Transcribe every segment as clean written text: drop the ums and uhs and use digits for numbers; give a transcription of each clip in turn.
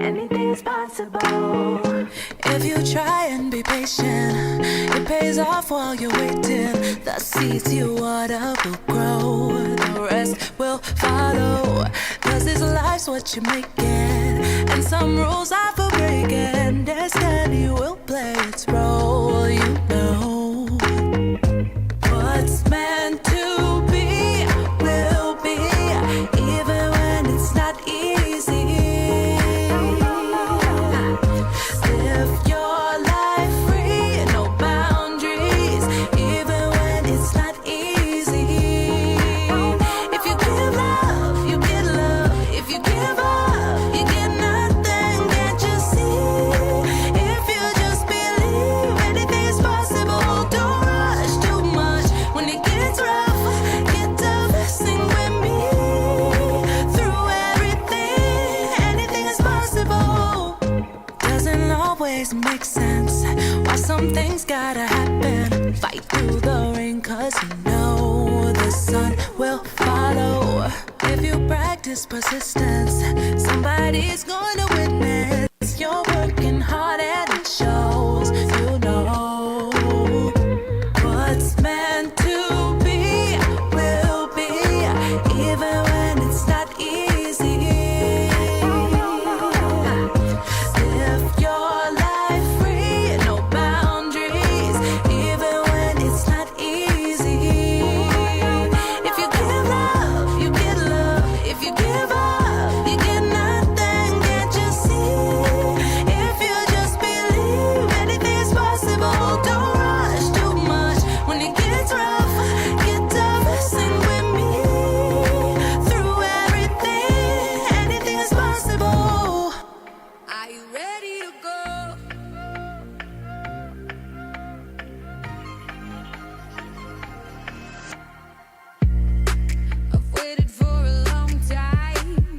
anything's possible. If you try and be patient, it pays off while you're waiting. The seeds you water will grow, the rest will follow. Cause this life's what you make it, and some rules are for breaking. Destiny will play its role, you know. What's meant to be will be, even when it's not easy. Live your life free, no boundaries, even when it's not easy. If you give love, you get love. If you give up, you get nothing. Can't you see? If you just believe anything's possible, don't rush too much. When it gets rough, get tough, sing with me. Through everything, anything is possible. Doesn't always make sense why some things gotta happen. Fight through the rain, cause you know the sun will follow. If you practice persistence, somebody's gonna witness. You're working hard and it shows, you know. What's meant to be will be, even when it's not easy. Live your life free, no boundaries, even when it's not easy. If you give love, you get love. If you give up, you get nothing. Can't you see? If you just believe anything's possible, don't rush too much. When it gets rough, get tough, sing with me. Through everything, anything is possible. Are you ready to go? I've waited for a long time.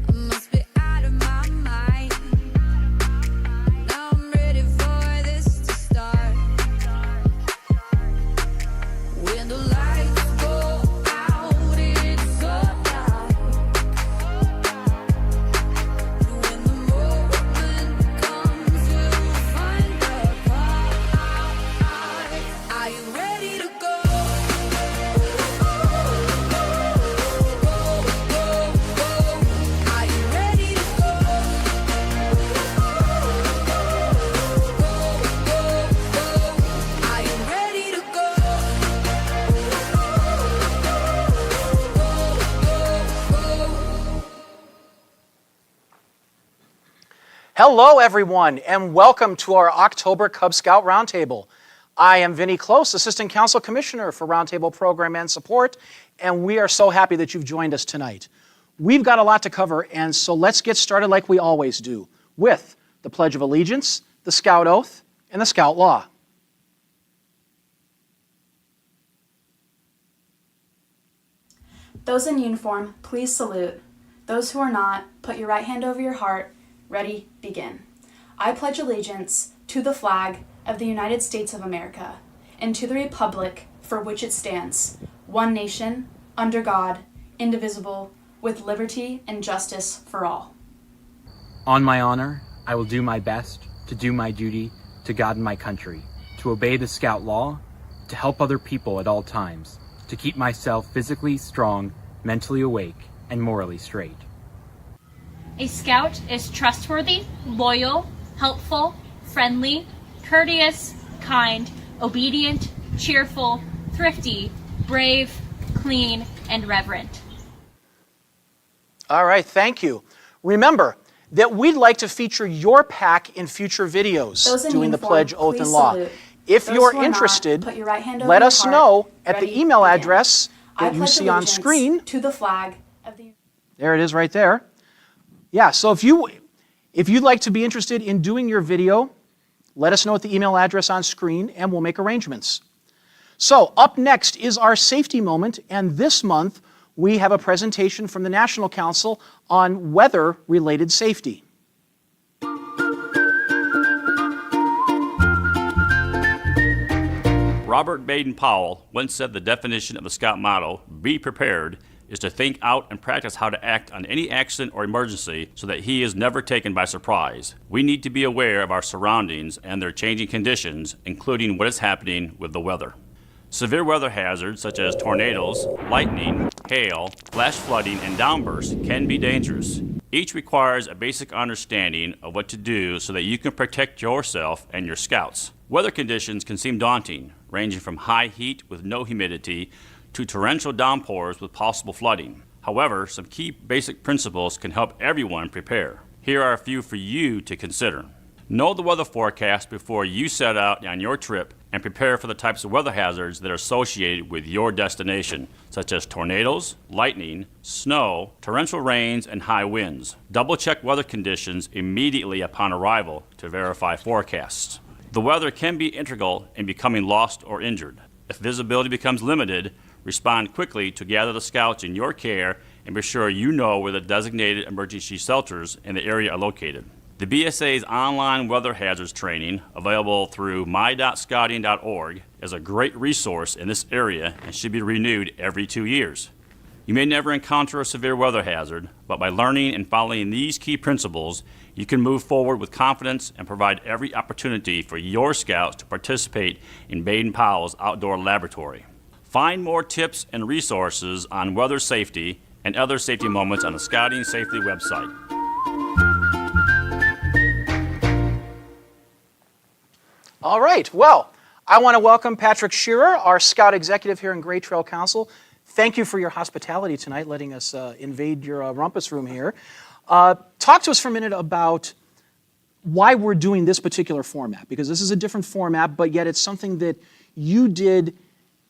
I must be out of my mind. Now I'm ready for this to start. When the lights go out, it's so dark. When the moment comes, you'll find the part. Are you ready to go? Are you ready to go? Are you ready to go? Hello, everyone, and welcome to our October Cub Scout Roundtable. I am Vinny Close, Assistant Council Commissioner for Roundtable Program and Support, and we are so happy that you've joined us tonight. We've got a lot to cover, and so let's get started like we always do, with the Pledge of Allegiance, the Scout Oath, and the Scout Law. Those in uniform, please salute. Those who are not, put your right hand over your heart. Ready, begin. I pledge allegiance to the flag of the United States of America and to the republic for which it stands, one nation, under God, indivisible, with liberty and justice for all. On my honor, I will do my best to do my duty to God and my country, to obey the Scout Law, to help other people at all times, to keep myself physically strong, mentally awake, and morally straight. A Scout is trustworthy, loyal, helpful, friendly, courteous, kind, obedient, cheerful, thrifty, brave, clean, and reverent. All right, thank you. Remember that we'd like to feature your pack in future videos Those in doing the uniform, Pledge, Oath, please and Law. salute. If Those you're who are not, interested, put your right hand over let your us heart. know at the Ready, email begin. address I that you pledge see on allegiance screen. to the flag of the There it is right there. Yeah, so if you'd like to be interested in doing your video, let us know at the email address on screen and we'll make arrangements. So up next is our safety moment, and this month we have a presentation from the National Council on weather-related safety. Robert Baden-Powell once said the definition of the Scout motto, "Be prepared," is to think out and practice how to act on any accident or emergency so that he is never taken by surprise. We need to be aware of our surroundings and their changing conditions, including what is happening with the weather. Severe weather hazards such as tornadoes, lightning, hail, flash flooding, and downbursts can be dangerous. Each requires a basic understanding of what to do so that you can protect yourself and your scouts. Weather conditions can seem daunting, ranging from high heat with no humidity to torrential downpours with possible flooding. However, some key basic principles can help everyone prepare. Here are a few for you to consider. Know the weather forecast before you set out on your trip and prepare for the types of weather hazards that are associated with your destination, such as tornadoes, lightning, snow, torrential rains, and high winds. Double-check weather conditions immediately upon arrival to verify forecasts. The weather can be integral in becoming lost or injured. If visibility becomes limited, respond quickly to gather the scouts in your care and be sure you know where the designated emergency shelters in the area are located. The BSA's online weather hazards training, available through my.scouting.org, is a great resource in this area and should be renewed every 2 years. You may never encounter a severe weather hazard, but by learning and following these key principles, you can move forward with confidence and provide every opportunity for your scouts to participate in Baden-Powell's outdoor laboratory. Find more tips and resources on weather safety and other safety moments on the Scouting Safety website. All right, well, I want to welcome Patrick Scherer, our Scout Executive here in Gray Trail Council. Thank you for your hospitality tonight, letting us invade your rumpus room here. Talk to us for a minute about why we're doing this particular format, because this is a different format, but yet it's something that you did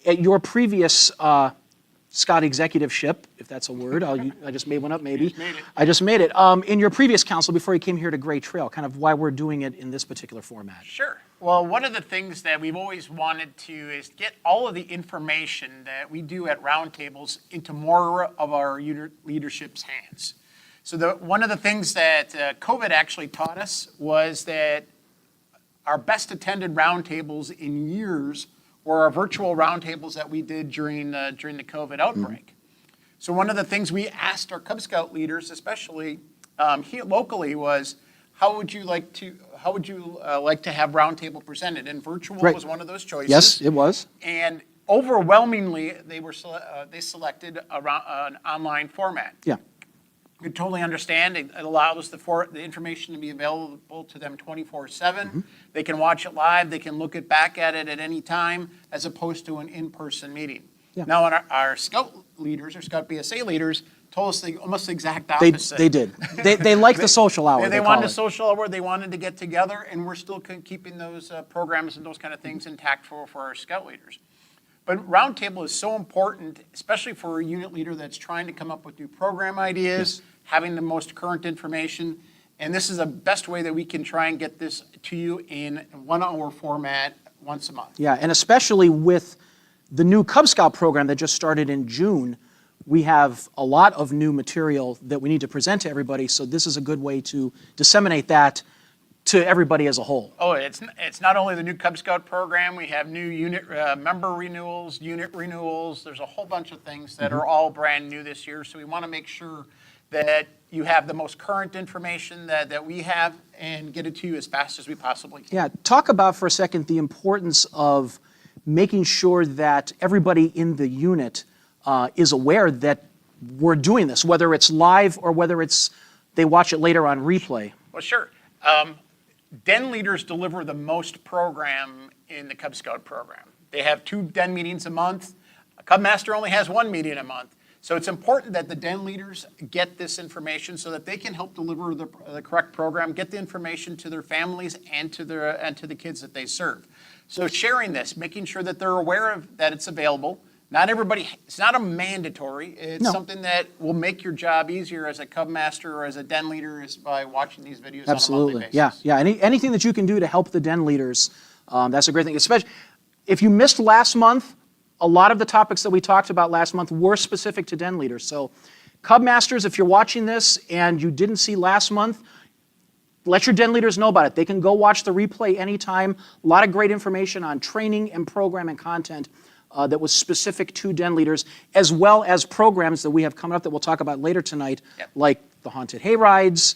at your previous Scout Executiveship, if that's a word. I just made one up, maybe. I just made it. In your previous council, before you came here to Gray Trail, kind of why we're doing it in this particular format. Sure. Well, one of the things that we've always wanted to is get all of the information that we do at roundtables into more of our unit leadership's hands. So one of the things that COVID actually taught us was that our best attended roundtables in years were our virtual roundtables that we did during the COVID outbreak. Mm-hmm. So one of the things we asked our Cub Scout leaders, especially here locally, was how would you like to have roundtable presented? And virtual was one of those choices. Yes, it was. And overwhelmingly, they selected an online format. Yeah. You can totally understand. It allows the information to be available to them 24/7. Mm-hmm. They can watch it live. They can look back at it at any time, as opposed to an in-person meeting. Yeah. Now, our Scout leaders, or Scout BSA leaders, told us almost the exact opposite. They did. They liked the social hour. They wanted a social hour. They wanted to get together, and we're still keeping those programs and those kind of things intact for our Scout leaders. But Roundtable is so important, especially for a unit leader that's trying to come up with new program ideas, having the most current information. And this is the best way that we can try and get this to you in 1 hour format once a month. Yeah, and especially with the new Cub Scout program that just started in June, we have a lot of new material that we need to present to everybody. So this is a good way to disseminate that to everybody as a whole. Oh, it's not only the new Cub Scout program. We have new unit member renewals, unit renewals. There's a whole bunch of things that are all brand new this year. So we want to make sure that you have the most current information that we have and get it to you as fast as we possibly can. Yeah, talk about for a second the importance of making sure that everybody in the unit is aware that we're doing this, whether it's live or whether they watch it later on replay. Well, sure. Den leaders deliver the most program in the Cub Scout program. They have 2 den meetings a month. A Cubmaster only has 1 meeting a month. So it's important that the den leaders get this information so that they can help deliver the correct program, get the information to their families and to the kids that they serve. So sharing this, making sure that they're aware of that it's available. Not everybody, it's not a mandatory. It's something that will make your job easier as a Cubmaster or as a den leader is by watching these videos on a monthly basis. Yeah. Anything that you can do to help the den leaders, that's a great thing. Especially if you missed last month, a lot of the topics that we talked about last month were specific to den leaders. So Cubmasters, if you're watching this and you didn't see last month, let your den leaders know about it. They can go watch the replay anytime. A lot of great information on training and program and content that was specific to den leaders, as well as programs that we have coming up that we'll talk about later tonight, like the haunted hayrides,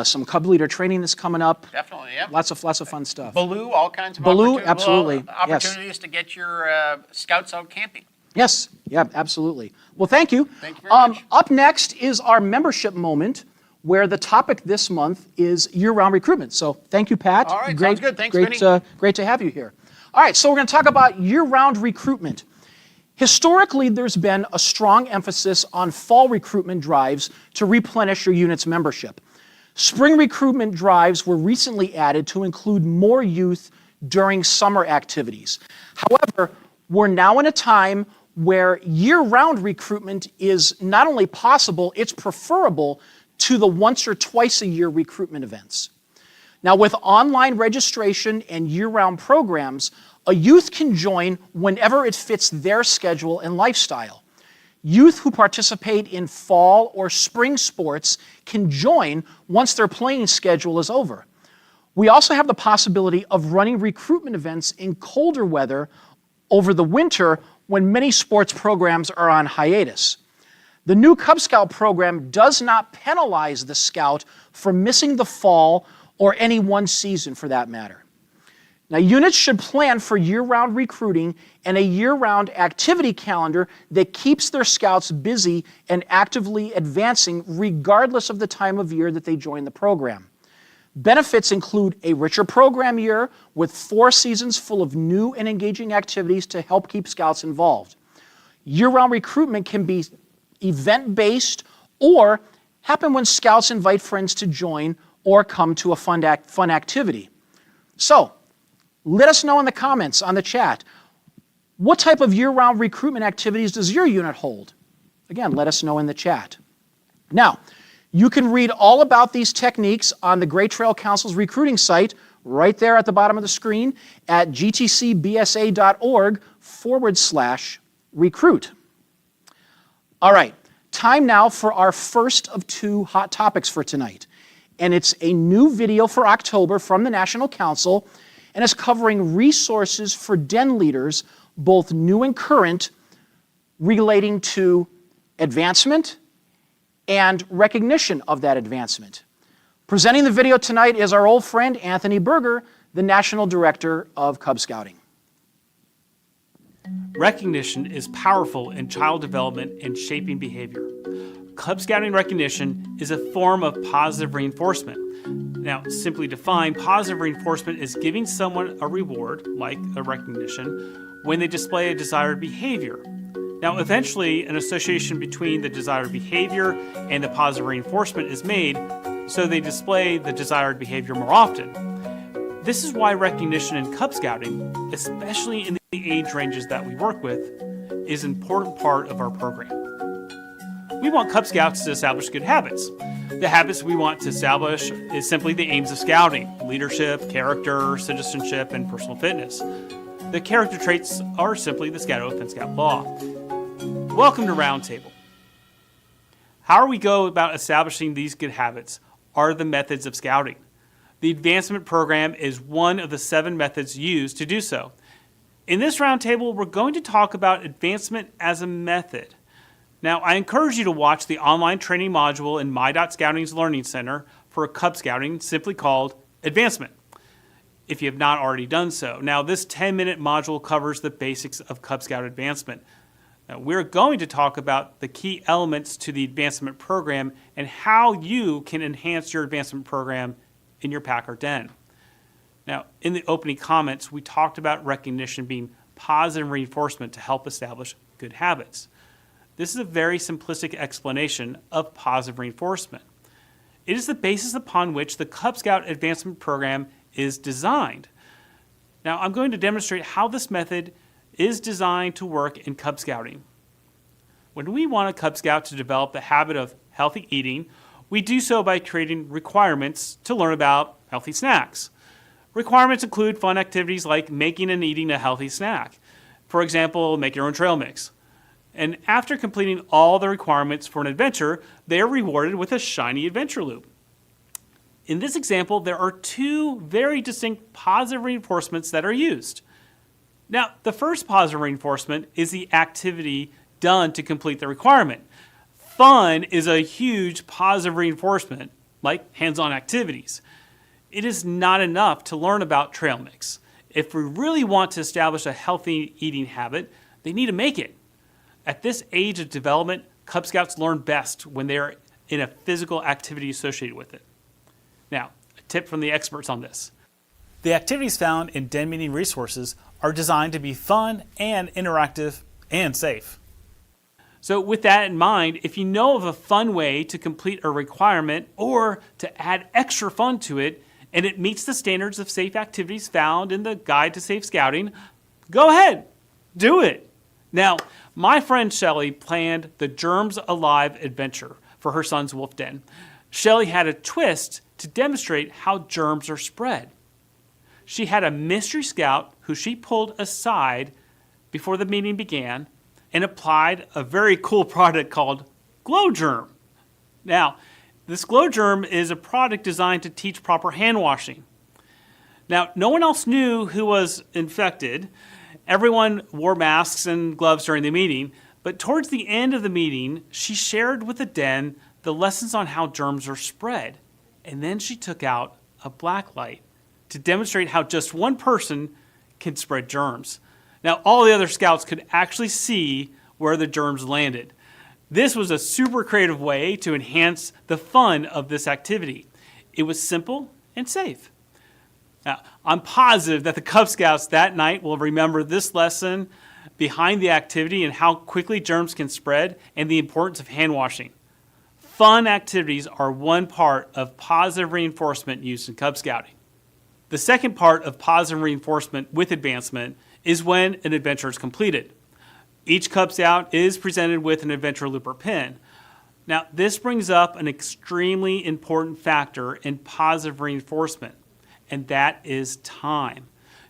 some Cub Leader Training that's coming up. Definitely, yeah. Lots of fun stuff. Baloo, all kinds of Baloo, absolutely. opportunities to get your scouts out camping. Yes, yeah, absolutely. Well, thank you. Thank you very much. Up next is our membership moment, where the topic this month is year-round recruitment. So thank you, Pat. All right, sounds good. Thanks, great, Vinny. great to have you here. All right, so we're going to talk about year-round recruitment. Historically, there's been a strong emphasis on fall recruitment drives to replenish your unit's membership. Spring recruitment drives were recently added to include more youth during summer activities. However, we're now in a time where year-round recruitment is not only possible, it's preferable to the once or twice a year recruitment events. Now, with online registration and year-round programs, a youth can join whenever it fits their schedule and lifestyle. Youth who participate in fall or spring sports can join once their playing schedule is over. We also have the possibility of running recruitment events in colder weather over the winter when many sports programs are on hiatus. The new Cub Scout program does not penalize the scout for missing the fall or any one season for that matter. Now, units should plan for year-round recruiting and a year-round activity calendar that keeps their scouts busy and actively advancing regardless of the time of year that they join the program. Benefits include a richer program year with 4 seasons full of new and engaging activities to help keep scouts involved. Year-round recruitment can be event-based or happen when scouts invite friends to join or come to a fun activity. So, let us know in the comments on the chat, what type of year-round recruitment activities does your unit hold? Again, let us know in the chat. Now, you can read all about these techniques on the Gray Trail Council's recruiting site right there at the bottom of the screen at gtcbsa.org/recruit. All right, time now for our first of 2 hot topics for tonight. And it's a new video for October from the National Council, and it's covering resources for den leaders, both new and current, relating to advancement and recognition of that advancement. Presenting the video tonight is our old friend Anthony Berger, the National Director of Cub Scouting. Recognition is powerful in child development and shaping behavior. Cub Scouting recognition is a form of positive reinforcement. Now, simply defined, positive reinforcement is giving someone a reward, like a recognition, when they display a desired behavior. Now, eventually, an association between the desired behavior and the positive reinforcement is made, so they display the desired behavior more often. This is why recognition in Cub Scouting, especially in the age ranges that we work with, is an important part of our program. We want Cub Scouts to establish good habits. The habits we want to establish is simply the aims of scouting: leadership, character, citizenship, and personal fitness. The character traits are simply the Scout Oath and Scout Law. Welcome to Roundtable. How we go about establishing these good habits are the methods of scouting. The advancement program is one of the 7 methods used to do so. In this roundtable, we're going to talk about advancement as a method. Now, I encourage you to watch the online training module in My.Scouting's Learning Center for Cub Scouting, simply called Advancement, if you have not already done so. Now, this 10-minute module covers the basics of Cub Scout advancement. Now, we're going to talk about the key elements to the advancement program and how you can enhance your advancement program in your pack or den. Now, in the opening comments, we talked about recognition being positive reinforcement to help establish good habits. This is a very simplistic explanation of positive reinforcement. It is the basis upon which the Cub Scout advancement program is designed. Now, I'm going to demonstrate how this method is designed to work in Cub Scouting. When we want a Cub Scout to develop the habit of healthy eating, we do so by creating requirements to learn about healthy snacks. Requirements include fun activities like making and eating a healthy snack. For example, make your own trail mix. And after completing all the requirements for an adventure, they are rewarded with a shiny adventure loop. In this example, there are 2 very distinct positive reinforcements that are used. Now, the first positive reinforcement is the activity done to complete the requirement. Fun is a huge positive reinforcement, like hands-on activities. It is not enough to learn about trail mix. If we really want to establish a healthy eating habit, they need to make it. At this age of development, Cub Scouts learn best when they are in a physical activity associated with it. Now, a tip from the experts on this. The activities found in den meeting resources are designed to be fun and interactive and safe. So with that in mind, if you know of a fun way to complete a requirement or to add extra fun to it, and it meets the standards of safe activities found in the Guide to Safe Scouting, go ahead, do it. Now, my friend Shelley planned the Germs Alive adventure for her son's wolf den. Shelley had a twist to demonstrate how germs are spread. She had a mystery scout who she pulled aside before the meeting began and applied a very cool product called Glow Germ. Now, this Glow Germ is a product designed to teach proper hand washing. Now, no one else knew who was infected. Everyone wore masks and gloves during the meeting, but towards the end of the meeting, she shared with the den the lessons on how germs are spread. And then she took out a black light to demonstrate how just one person can spread germs. Now, all the other scouts could actually see where the germs landed. This was a super creative way to enhance the fun of this activity. It was simple and safe. Now, I'm positive that the Cub Scouts that night will remember this lesson behind the activity and how quickly germs can spread and the importance of hand washing. Fun activities are one part of positive reinforcement used in Cub Scouting. The second part of positive reinforcement with advancement is when an adventure is completed. Each Cub Scout is presented with an adventure loop or pin. Now, this brings up an extremely important factor in positive reinforcement, and that is time.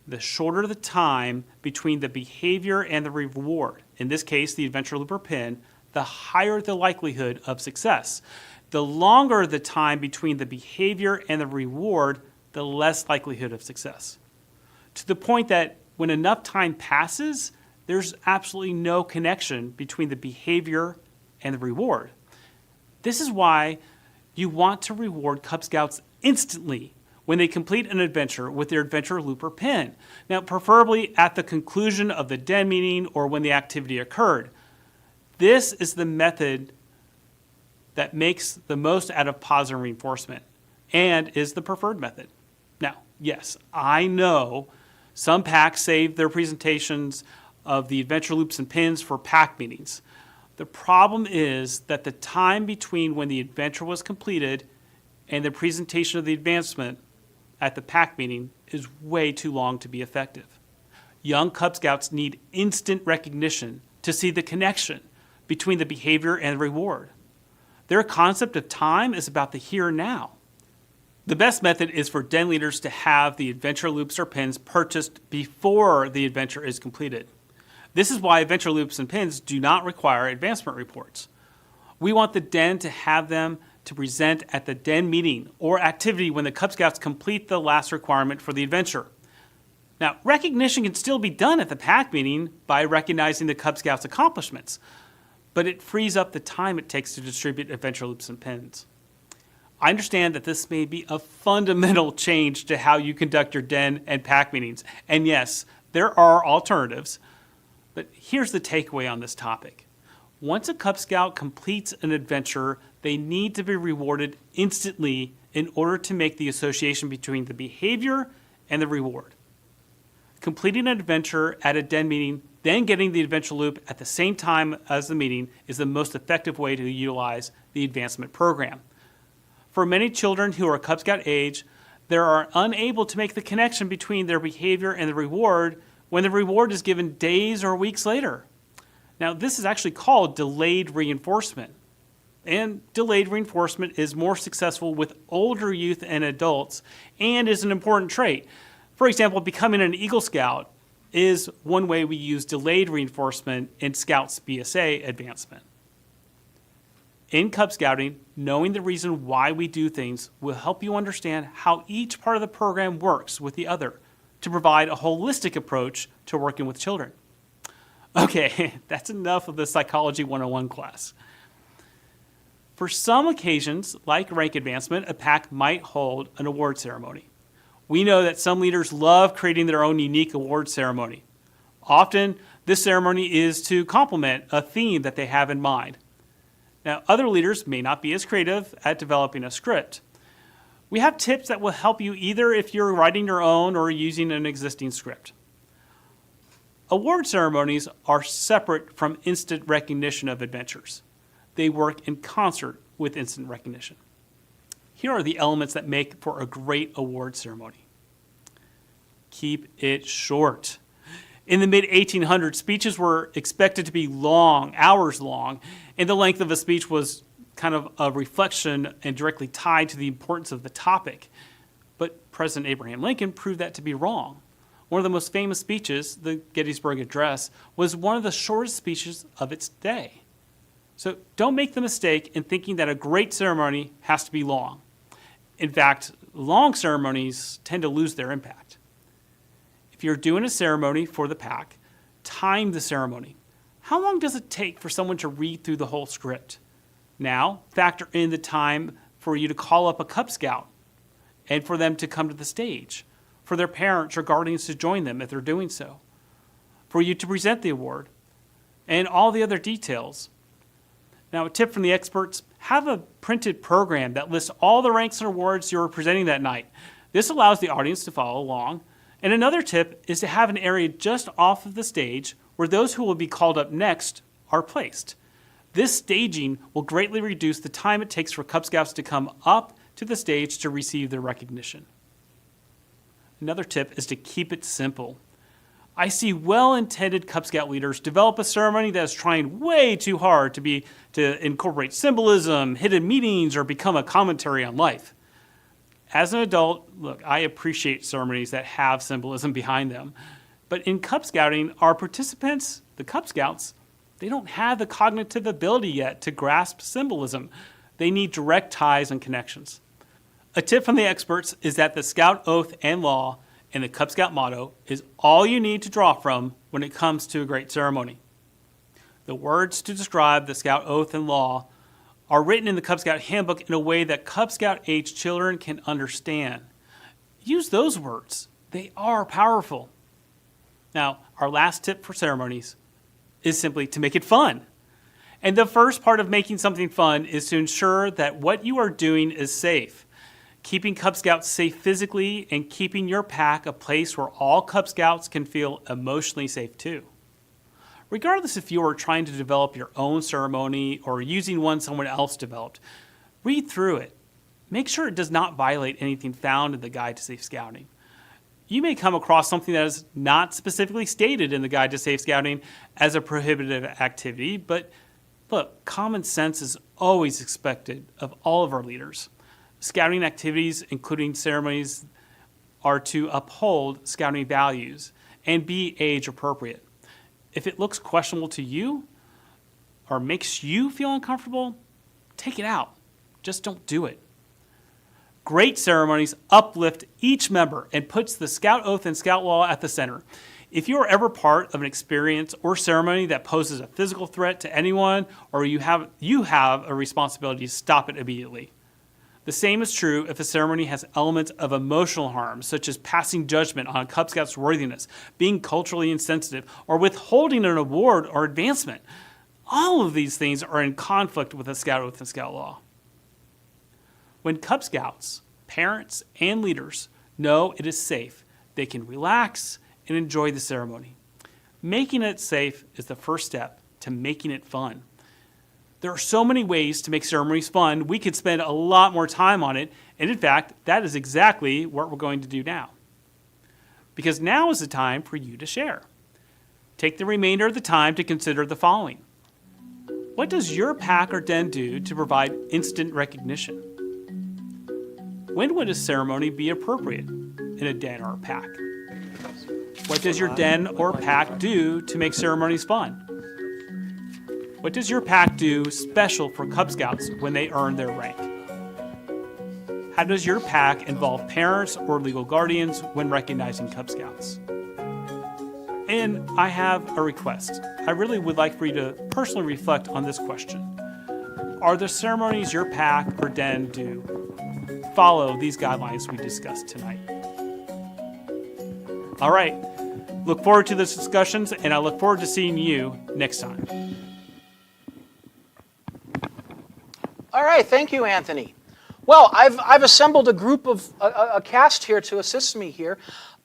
The shorter the time between the behavior and the reward, in this case, the adventure loop or pin, the higher the likelihood of success. The longer the time between the behavior and the reward, the less likelihood of success. To the point that when enough time passes, there's absolutely no connection between the behavior and the reward. This is why you want to reward Cub Scouts instantly when they complete an adventure with their adventure loop or pin. Now, preferably at the conclusion of the den meeting or when the activity occurred. This is the method that makes the most out of positive reinforcement and is the preferred method. Now, yes, I know some packs save their presentations of the adventure loops and pins for pack meetings. The problem is that the time between when the adventure was completed and the presentation of the advancement at the pack meeting is way too long to be effective. Young Cub Scouts need instant recognition to see the connection between the behavior and the reward. Their concept of time is about the here and now. The best method is for den leaders to have the adventure loops or pins purchased before the adventure is completed. This is why adventure loops and pins do not require advancement reports. We want the den to have them to present at the den meeting or activity when the Cub Scouts complete the last requirement for the adventure. Now, recognition can still be done at the pack meeting by recognizing the Cub Scouts' accomplishments, but it frees up the time it takes to distribute adventure loops and pins. I understand that this may be a fundamental change to how you conduct your den and pack meetings. And yes, there are alternatives. But here's the takeaway on this topic. Once a Cub Scout completes an adventure, they need to be rewarded instantly in order to make the association between the behavior and the reward. Completing an adventure at a den meeting, then getting the adventure loop at the same time as the meeting is the most effective way to utilize the advancement program. For many children who are Cub Scout age, they are unable to make the connection between their behavior and the reward when the reward is given days or weeks later. Now, this is actually called delayed reinforcement. And delayed reinforcement is more successful with older youth and adults and is an important trait. For example, becoming an Eagle Scout is one way we use delayed reinforcement in Scouts BSA advancement. In Cub Scouting, knowing the reason why we do things will help you understand how each part of the program works with the other to provide a holistic approach to working with children. Okay, that's enough of the Psychology 101 class. For some occasions, like rank advancement, a pack might hold an award ceremony. We know that some leaders love creating their own unique award ceremony. Often, this ceremony is to complement a theme that they have in mind. Now, other leaders may not be as creative at developing a script. We have tips that will help you either if you're writing your own or using an existing script. Award ceremonies are separate from instant recognition of adventures. They work in concert with instant recognition. Here are the elements that make for a great award ceremony. Keep it short. In the mid-1800s, speeches were expected to be long, hours long, and the length of a speech was kind of a reflection and directly tied to the importance of the topic. But President Abraham Lincoln proved that to be wrong. One of the most famous speeches, the Gettysburg Address, was one of the shortest speeches of its day. So don't make the mistake in thinking that a great ceremony has to be long. In fact, long ceremonies tend to lose their impact. If you're doing a ceremony for the pack, time the ceremony. How long does it take for someone to read through the whole script? Now, factor in the time for you to call up a Cub Scout and for them to come to the stage, for their parents or guardians to join them if they're doing so, for you to present the award, and all the other details. Now, a tip from the experts, have a printed program that lists all the ranks and awards you're presenting that night. This allows the audience to follow along. And another tip is to have an area just off of the stage where those who will be called up next are placed. This staging will greatly reduce the time it takes for Cub Scouts to come up to the stage to receive their recognition. Another tip is to keep it simple. I see well-intended Cub Scout leaders develop a ceremony that is trying way too hard to incorporate symbolism, hidden meanings, or become a commentary on life. As an adult, look, I appreciate ceremonies that have symbolism behind them. But in Cub Scouting, our participants, the Cub Scouts, they don't have the cognitive ability yet to grasp symbolism. They need direct ties and connections. A tip from the experts is that the Scout Oath and Law and the Cub Scout motto is all you need to draw from when it comes to a great ceremony. The words to describe the Scout Oath and Law are written in the Cub Scout handbook in a way that Cub Scout-age children can understand. Use those words. They are powerful. Now, our last tip for ceremonies is simply to make it fun. And the first part of making something fun is to ensure that what you are doing is safe. Keeping Cub Scouts safe physically and keeping your pack a place where all Cub Scouts can feel emotionally safe too. Regardless if you are trying to develop your own ceremony or using one someone else developed, read through it. Make sure it does not violate anything found in the Guide to Safe Scouting. You may come across something that is not specifically stated in the Guide to Safe Scouting as a prohibited activity, but look, common sense is always expected of all of our leaders. Scouting activities, including ceremonies, are to uphold scouting values and be age appropriate. If it looks questionable to you or makes you feel uncomfortable, take it out. Just don't do it. Great ceremonies uplift each member and puts the Scout Oath and Scout Law at the center. If you are ever part of an experience or ceremony that poses a physical threat to anyone, or you have a responsibility to stop it immediately. The same is true if a ceremony has elements of emotional harm, such as passing judgment on a Cub Scout's worthiness, being culturally insensitive, or withholding an award or advancement. All of these things are in conflict with the Scout Oath and Scout Law. When Cub Scouts, parents, and leaders know it is safe, they can relax and enjoy the ceremony. Making it safe is the first step to making it fun. There are so many ways to make ceremonies fun, we could spend a lot more time on it, and in fact, that is exactly what we're going to do now. Because now is the time for you to share. Take the remainder of the time to consider the following. What does your pack or den do to provide instant recognition? When would a ceremony be appropriate in a den or a pack? What does your den or pack do to make ceremonies fun? What does your pack do special for Cub Scouts when they earn their rank? How does your pack involve parents or legal guardians when recognizing Cub Scouts? And I have a request. I really would like for you to personally reflect on this question. Are the ceremonies your pack or den do follow these guidelines we discussed tonight? All right. Look forward to those discussions, and I look forward to seeing you next time. All right, thank you, Anthony. Well, I've assembled a group of a cast here to assist me here.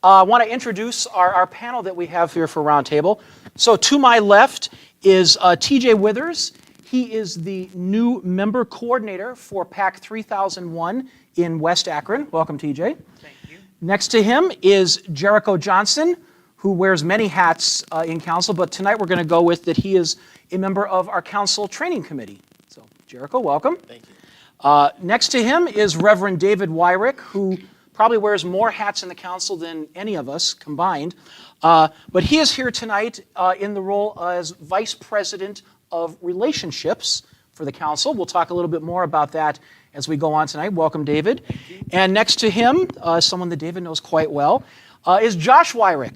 I want to introduce our panel that we have here for Roundtable. So to my left is TJ Withers. He is the new member coordinator for Pack 3001 in West Akron. Welcome, TJ. Thank you. Next to him is Jericho Johnson, who wears many hats in council, but tonight we're going to go with that he is a member of our council training committee. So, Jericho, welcome. Thank you. Next to him is Reverend David Weyrick, who probably wears more hats in the council than any of us combined. But he is here tonight in the role as Vice President of Relationships for the council. We'll talk a little bit more about that as we go on tonight. Welcome, David. And next to him, someone that David knows quite well, is Josh Weyrick.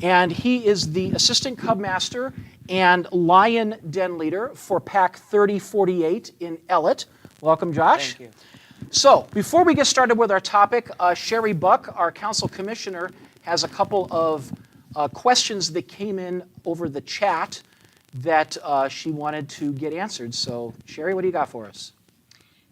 And he is the Assistant Cubmaster and Lion Den Leader for Pack 3048 in Ellett. Welcome, Josh. Thank you. So, before we get started with our topic, Sherry Buck, our council commissioner, has a couple of questions that came in over the chat that she wanted to get answered. So, Sherry, what do you got for us?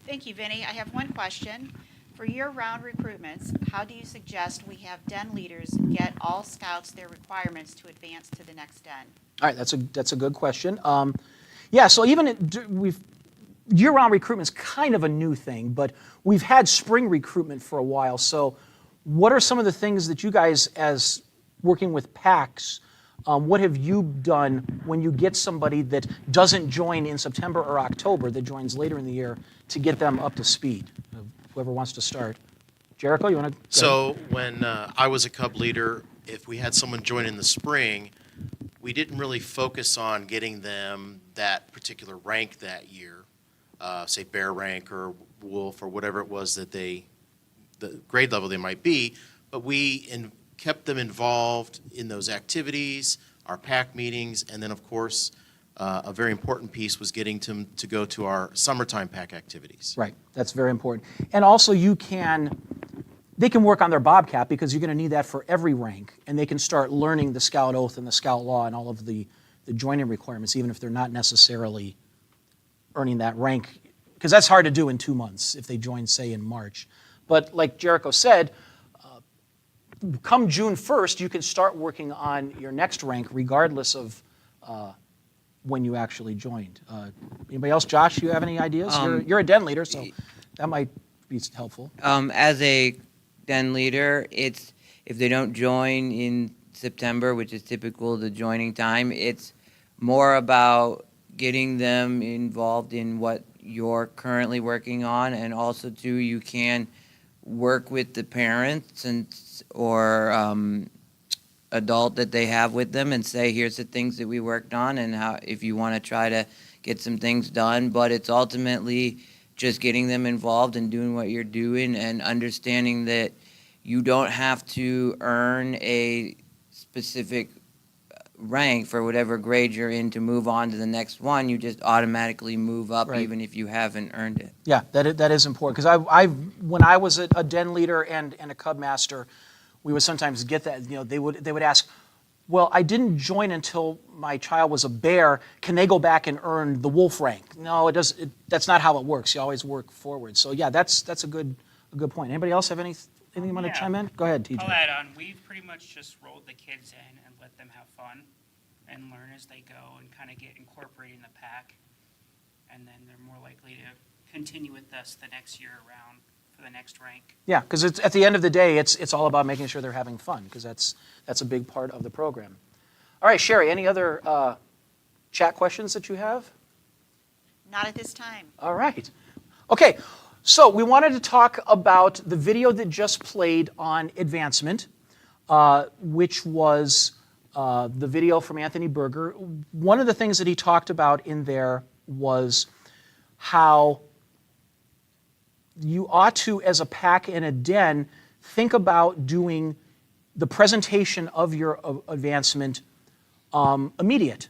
Thank you, Vinny. I have one question. For year-round recruitments, how do you suggest we have den leaders get all scouts their requirements to advance to the next den? All right, that's a good question. Yeah, so even year-round recruitment is kind of a new thing, but we've had spring recruitment for a while. So what are some of the things that you guys, as working with packs, what have you done when you get somebody that doesn't join in September or October, that joins later in the year, to get them up to speed? Whoever wants to start. Jericho, you want to? So when I was a Cub leader, if we had someone join in the spring, we didn't really focus on getting them that particular rank that year, say bear rank or wolf or whatever it was that the grade level they might be, but we kept them involved in those activities, our pack meetings, and then of course, a very important piece was getting them to go to our summertime pack activities. Right, that's very important. And also they can work on their Bobcat because you're going to need that for every rank, and they can start learning the Scout Oath and the Scout Law and all of the joining requirements, even if they're not necessarily earning that rank, because that's hard to do in 2 months if they join, say, in March. But like Jericho said, come June 1st, you can start working on your next rank regardless of when you actually joined. Anybody else? Josh, you have any ideas? You're a den leader, so that might be helpful. As a den leader, if they don't join in September, which is typical the joining time, it's more about getting them involved in what you're currently working on, and also too, you can work with the parents or adult that they have with them and say, here's the things that we worked on and how, if you want to try to get some things done. But it's ultimately just getting them involved and doing what you're doing and understanding that you don't have to earn a specific rank for whatever grade you're in to move on to the next one. You just automatically move up, right, even if you haven't earned it. Yeah, that is important, because when I was a den leader and a Cub Master, we would sometimes get that, they would ask, well, I didn't join until my child was a bear. Can they go back and earn the wolf rank? No, that's not how it works. You always work forward. So yeah, that's a good point. Anybody else have anything you want to chime in? Go ahead, TJ. I'll add on. We've pretty much just rolled the kids in and let them have fun and learn as they go and kind of get incorporated in the pack. And then they're more likely to continue with us the next year around for the next rank. Yeah, because at the end of the day, it's all about making sure they're having fun, because that's a big part of the program. All right, Sherry, any other chat questions that you have? Not at this time. All right. Okay, so we wanted to talk about the video that just played on advancement, which was the video from Anthony Berger. One of the things that he talked about in there was how you ought to, as a pack and a den, think about doing the presentation of your advancement immediate.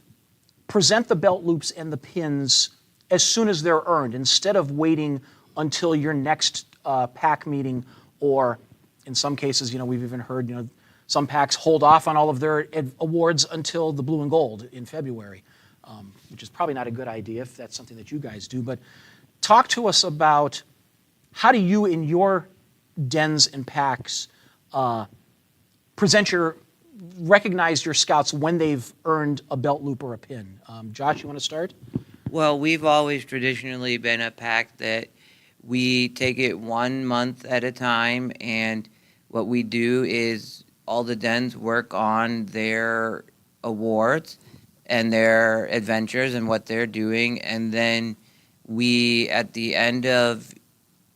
Present the belt loops and the pins as soon as they're earned, instead of waiting until your next pack meeting, or in some cases, we've even heard, some packs hold off on all of their awards until the blue and gold in February, which is probably not a good idea if that's something that you guys do. But talk to us about, how do you in your dens and packs recognize your scouts when they've earned a belt loop or a pin? Josh, you want to start? Well, we've always traditionally been a pack that we take it 1 month at a time, and what we do is all the dens work on their awards and their adventures and what they're doing, and then we, at the end of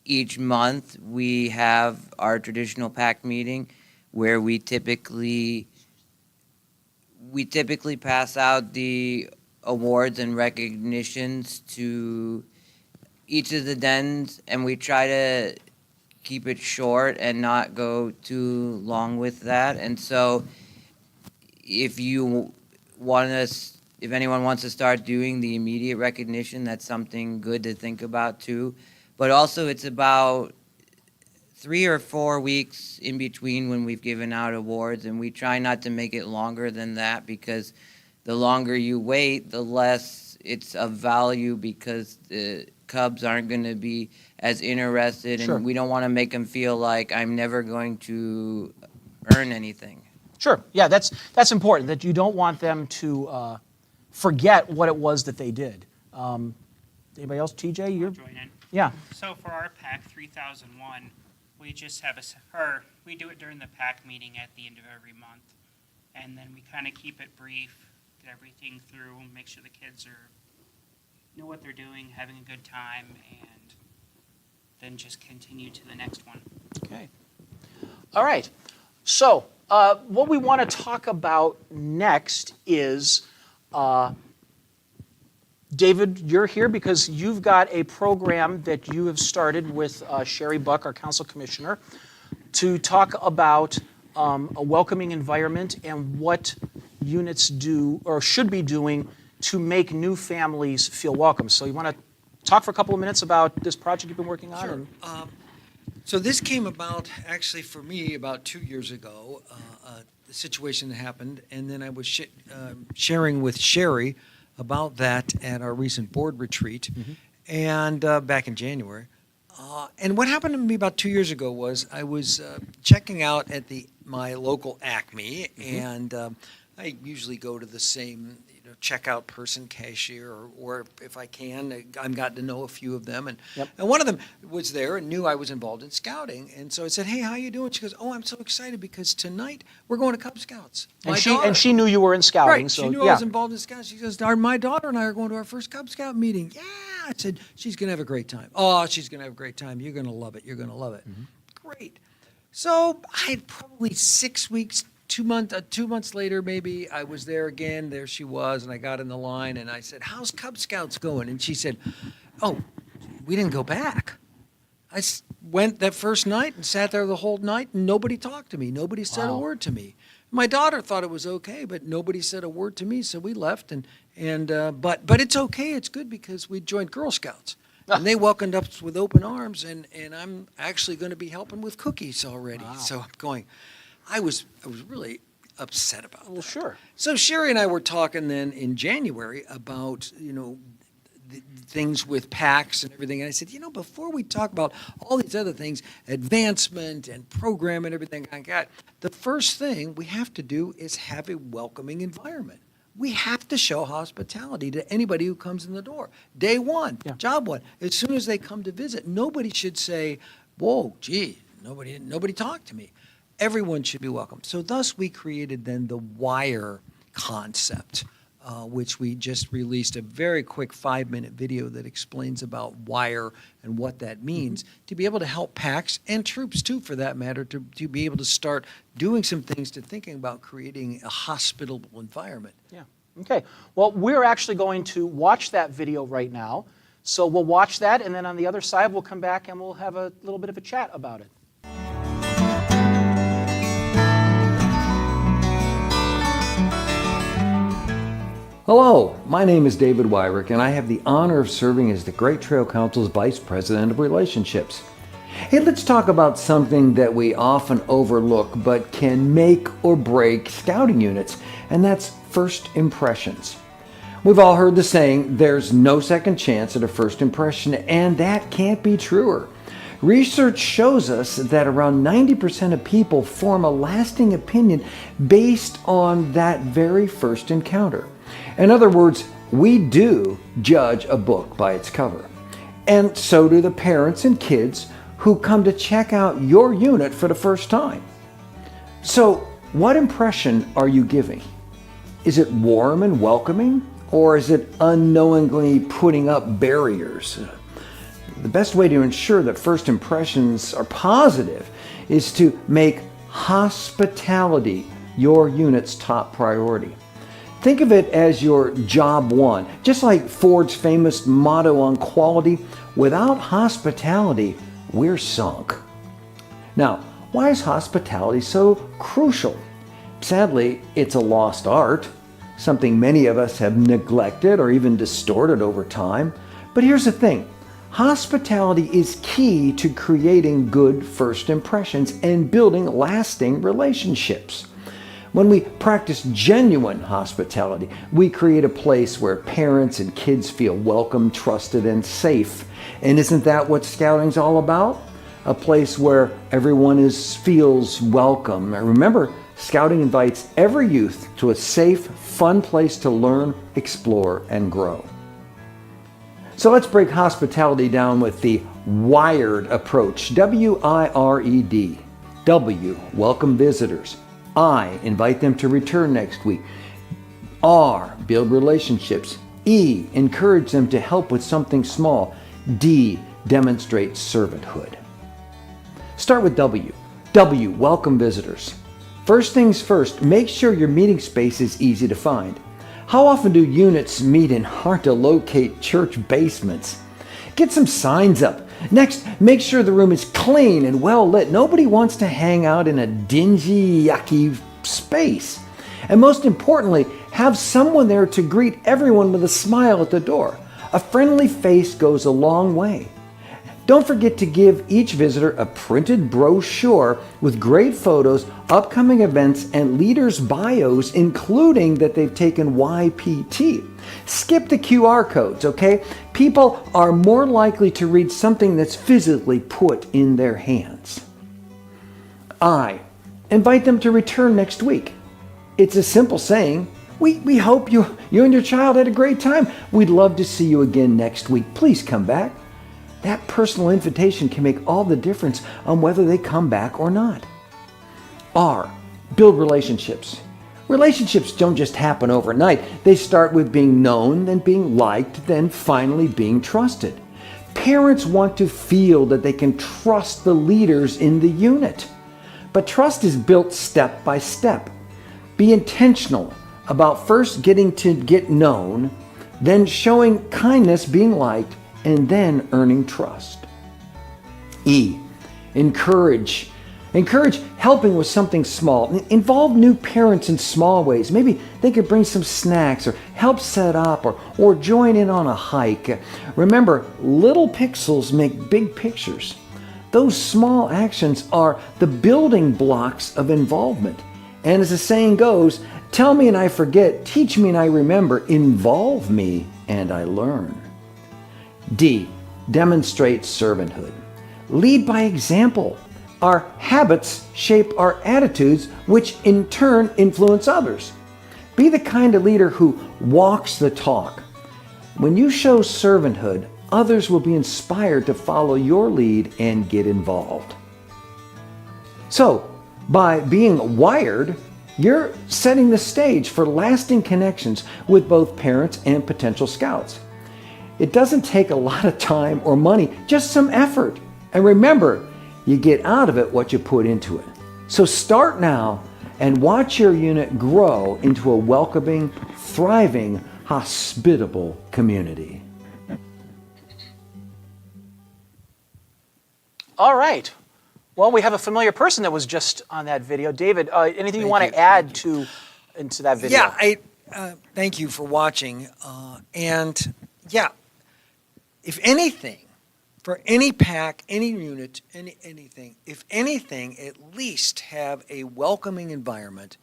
each month, we have our traditional pack meeting where we typically pass out the awards and recognitions to each of the dens, and we try to keep it short and not go too long with that. And so if anyone wants to start doing the immediate recognition, that's something good to think about too. But also it's about 3 or 4 weeks in between when we've given out awards, and we try not to make it longer than that, because the longer you wait, the less it's of value, because the Cubs aren't going to be as interested, Sure. and we don't want to make them feel like I'm never going to earn anything. Sure. Yeah, that's important, that you don't want them to forget what it was that they did. Anybody else? TJ, you're... Join in. Yeah. So for our pack 3001, we just have we do it during the pack meeting at the end of every month, and then we kind of keep it brief, get everything through, make sure the kids know what they're doing, having a good time, and then just continue to the next one. Okay. All right. So what we want to talk about next is, David, you're here because you've got a program that you have started with Sherry Buck, our council commissioner, to talk about a welcoming environment and what units do or should be doing to make new families feel welcome. So you want to talk for a couple of minutes about this project you've been working on? Sure. So this came about, actually, for me, about 2 years ago, the situation that happened, and then I was sharing with Sherry about that at our recent board retreat, and back in January. And what happened to me about 2 years ago was I was checking out at my local Acme, and I usually go to the same checkout person, cashier, or if I can, I've gotten to know a few of them. And, and one of them was there and knew I was involved in scouting. And so I said, hey, how you doing? She goes, oh, I'm so excited because tonight we're going to Cub Scouts. And she knew you were in scouting. Right, so, she knew I was involved in scouts. She goes, my daughter and I are going to our first Cub Scout meeting. Yeah, I said, she's going to have a great time. Oh, she's going to have a great time. You're going to love it. You're going to love it. Great. So I had probably 6 weeks, 2 months later, maybe, I was there again. There she was, and I got in the line, and I said, how's Cub Scouts going? And she said, oh, we didn't go back. I went that first night and sat there the whole night, and nobody talked to me. Nobody said a word to me. My daughter thought it was okay, but nobody said a word to me, so we left. But it's okay. It's good because we joined Girl Scouts. And they welcomed us with open arms, and I'm actually going to be helping with cookies already. Wow. So I'm going... I was really upset about that. Well, sure. So Sherry and I were talking then in January about, things with packs and everything. And I said, before we talk about all these other things, advancement and program and everything like that, the first thing we have to do is have a welcoming environment. We have to show hospitality to anybody who comes in the door. Day one, job one. As soon as they come to visit, nobody should say, whoa, gee, nobody talked to me. Everyone should be welcome. So thus we created then the WIRE concept, which we just released a very quick 5-minute video that explains about WIRE and what that means to be able to help packs and troops too, for that matter, to be able to start doing some things, to thinking about creating a hospitable environment. Yeah. Okay. Well, we're actually going to watch that video right now. So we'll watch that, and then on the other side, we'll come back and we'll have a little bit of a chat about it. Hello, my name is David Weyrick, and I have the honor of serving as the Great Trail Council's Vice President of Relationships. Hey, let's talk about something that we often overlook but can make or break scouting units, and that's first impressions. We've all heard the saying, there's no second chance at a first impression, and that can't be truer. Research shows us that around 90% of people form a lasting opinion based on that very first encounter. In other words, we do judge a book by its cover. And so do the parents and kids who come to check out your unit for the first time. So, what impression are you giving? Is it warm and welcoming, or is it unknowingly putting up barriers? The best way to ensure that first impressions are positive is to make hospitality your unit's top priority. Think of it as your job one. Just like Ford's famous motto on quality, without hospitality, we're sunk. Now, why is hospitality so crucial? Sadly, it's a lost art, something many of us have neglected or even distorted over time. But here's the thing, hospitality is key to creating good first impressions and building lasting relationships. When we practice genuine hospitality, we create a place where parents and kids feel welcome, trusted, and safe. And isn't that what scouting's all about? A place where everyone feels welcome. And remember, scouting invites every youth to a safe, fun place to learn, explore, and grow. So let's break hospitality down with the WIRED approach. W-I-R-E-D. W, welcome visitors. I, invite them to return next week. R, build relationships. E, encourage them to help with something small. D, demonstrate servanthood. Start with W. W, welcome visitors. First things first, make sure your meeting space is easy to find. How often do units meet in hard-to-locate church basements? Get some signs up. Next, make sure the room is clean and well lit. Nobody wants to hang out in a dingy, yucky space. And most importantly, have someone there to greet everyone with a smile at the door. A friendly face goes a long way. Don't forget to give each visitor a printed brochure with great photos, upcoming events, and leaders' bios, including that they've taken YPT. Skip the QR codes, okay? People are more likely to read something that's physically put in their hands. I, invite them to return next week. It's a simple saying. We hope you and your child had a great time. We'd love to see you again next week. Please come back. That personal invitation can make all the difference on whether they come back or not. R, build relationships. Relationships don't just happen overnight. They start with being known, then being liked, then finally being trusted. Parents want to feel that they can trust the leaders in the unit. But trust is built step by step. Be intentional about first getting to get known, then showing kindness, being liked, and then earning trust. E, encourage. Encourage helping with something small. Involve new parents in small ways. Maybe they could bring some snacks or help set up or join in on a hike. Remember, little pixels make big pictures. Those small actions are the building blocks of involvement. And as the saying goes, tell me and I forget, teach me and I remember, involve me and I learn. D, demonstrate servanthood. Lead by example. Our habits shape our attitudes, which in turn influence others. Be the kind of leader who walks the talk. When you show servanthood, others will be inspired to follow your lead and get involved. So, by being wired, you're setting the stage for lasting connections with both parents and potential scouts. It doesn't take a lot of time or money, just some effort. And remember, you get out of it what you put into it. So start now and watch your unit grow into a welcoming, thriving, hospitable community. All right. Well, we have a familiar person that was just on that video. David, anything you want to add into that video? Yeah, thank you for watching. And yeah, if anything, for any pack, any unit, anything, if anything, at least have a welcoming environment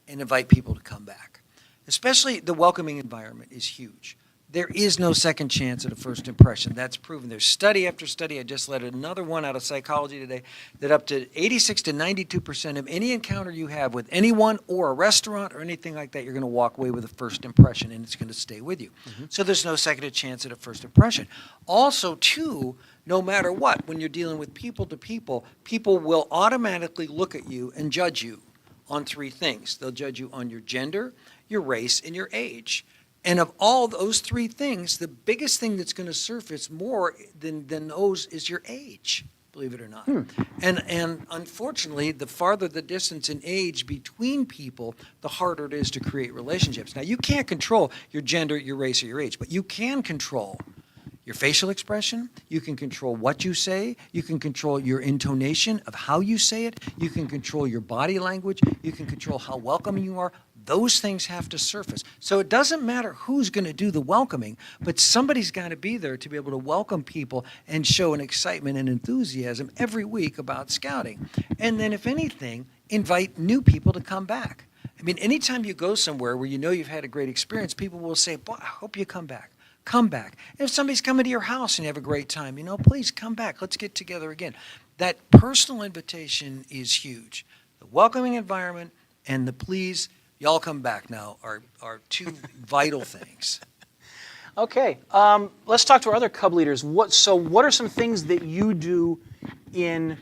and invite people to come back. Especially the welcoming environment is huge. There is no second chance at a first impression. That's proven. There's study after study. I just let another one out of psychology today that up to 86 to 92% of any encounter you have with anyone or a restaurant or anything like that, you're going to walk away with a first impression and it's going to stay with you. So there's no second chance at a first impression. Also, too, no matter what, when you're dealing with people to people, people will automatically look at you and judge you on three things. They'll judge you on your gender, your race, and your age. And of all those three things, the biggest thing that's going to surface more than those is your age, believe it or not. And unfortunately, the farther the distance in age between people, the harder it is to create relationships. Now, you can't control your gender, your race, or your age, but you can control your facial expression, you can control what you say, you can control your intonation of how you say it, you can control your body language, you can control how welcoming you are. Those things have to surface. So it doesn't matter who's going to do the welcoming, but somebody's got to be there to be able to welcome people and show an excitement and enthusiasm every week about scouting. And then, if anything, invite new people to come back. I mean, anytime you go somewhere where you know you've had a great experience, people will say, boy, I hope you come back. Come back. And if somebody's coming to your house and you have a great time, please come back. Let's get together again. That personal invitation is huge. The welcoming environment and the please, y'all come back now are two vital things. Okay, let's talk to our other Cub leaders. What are some things that you do in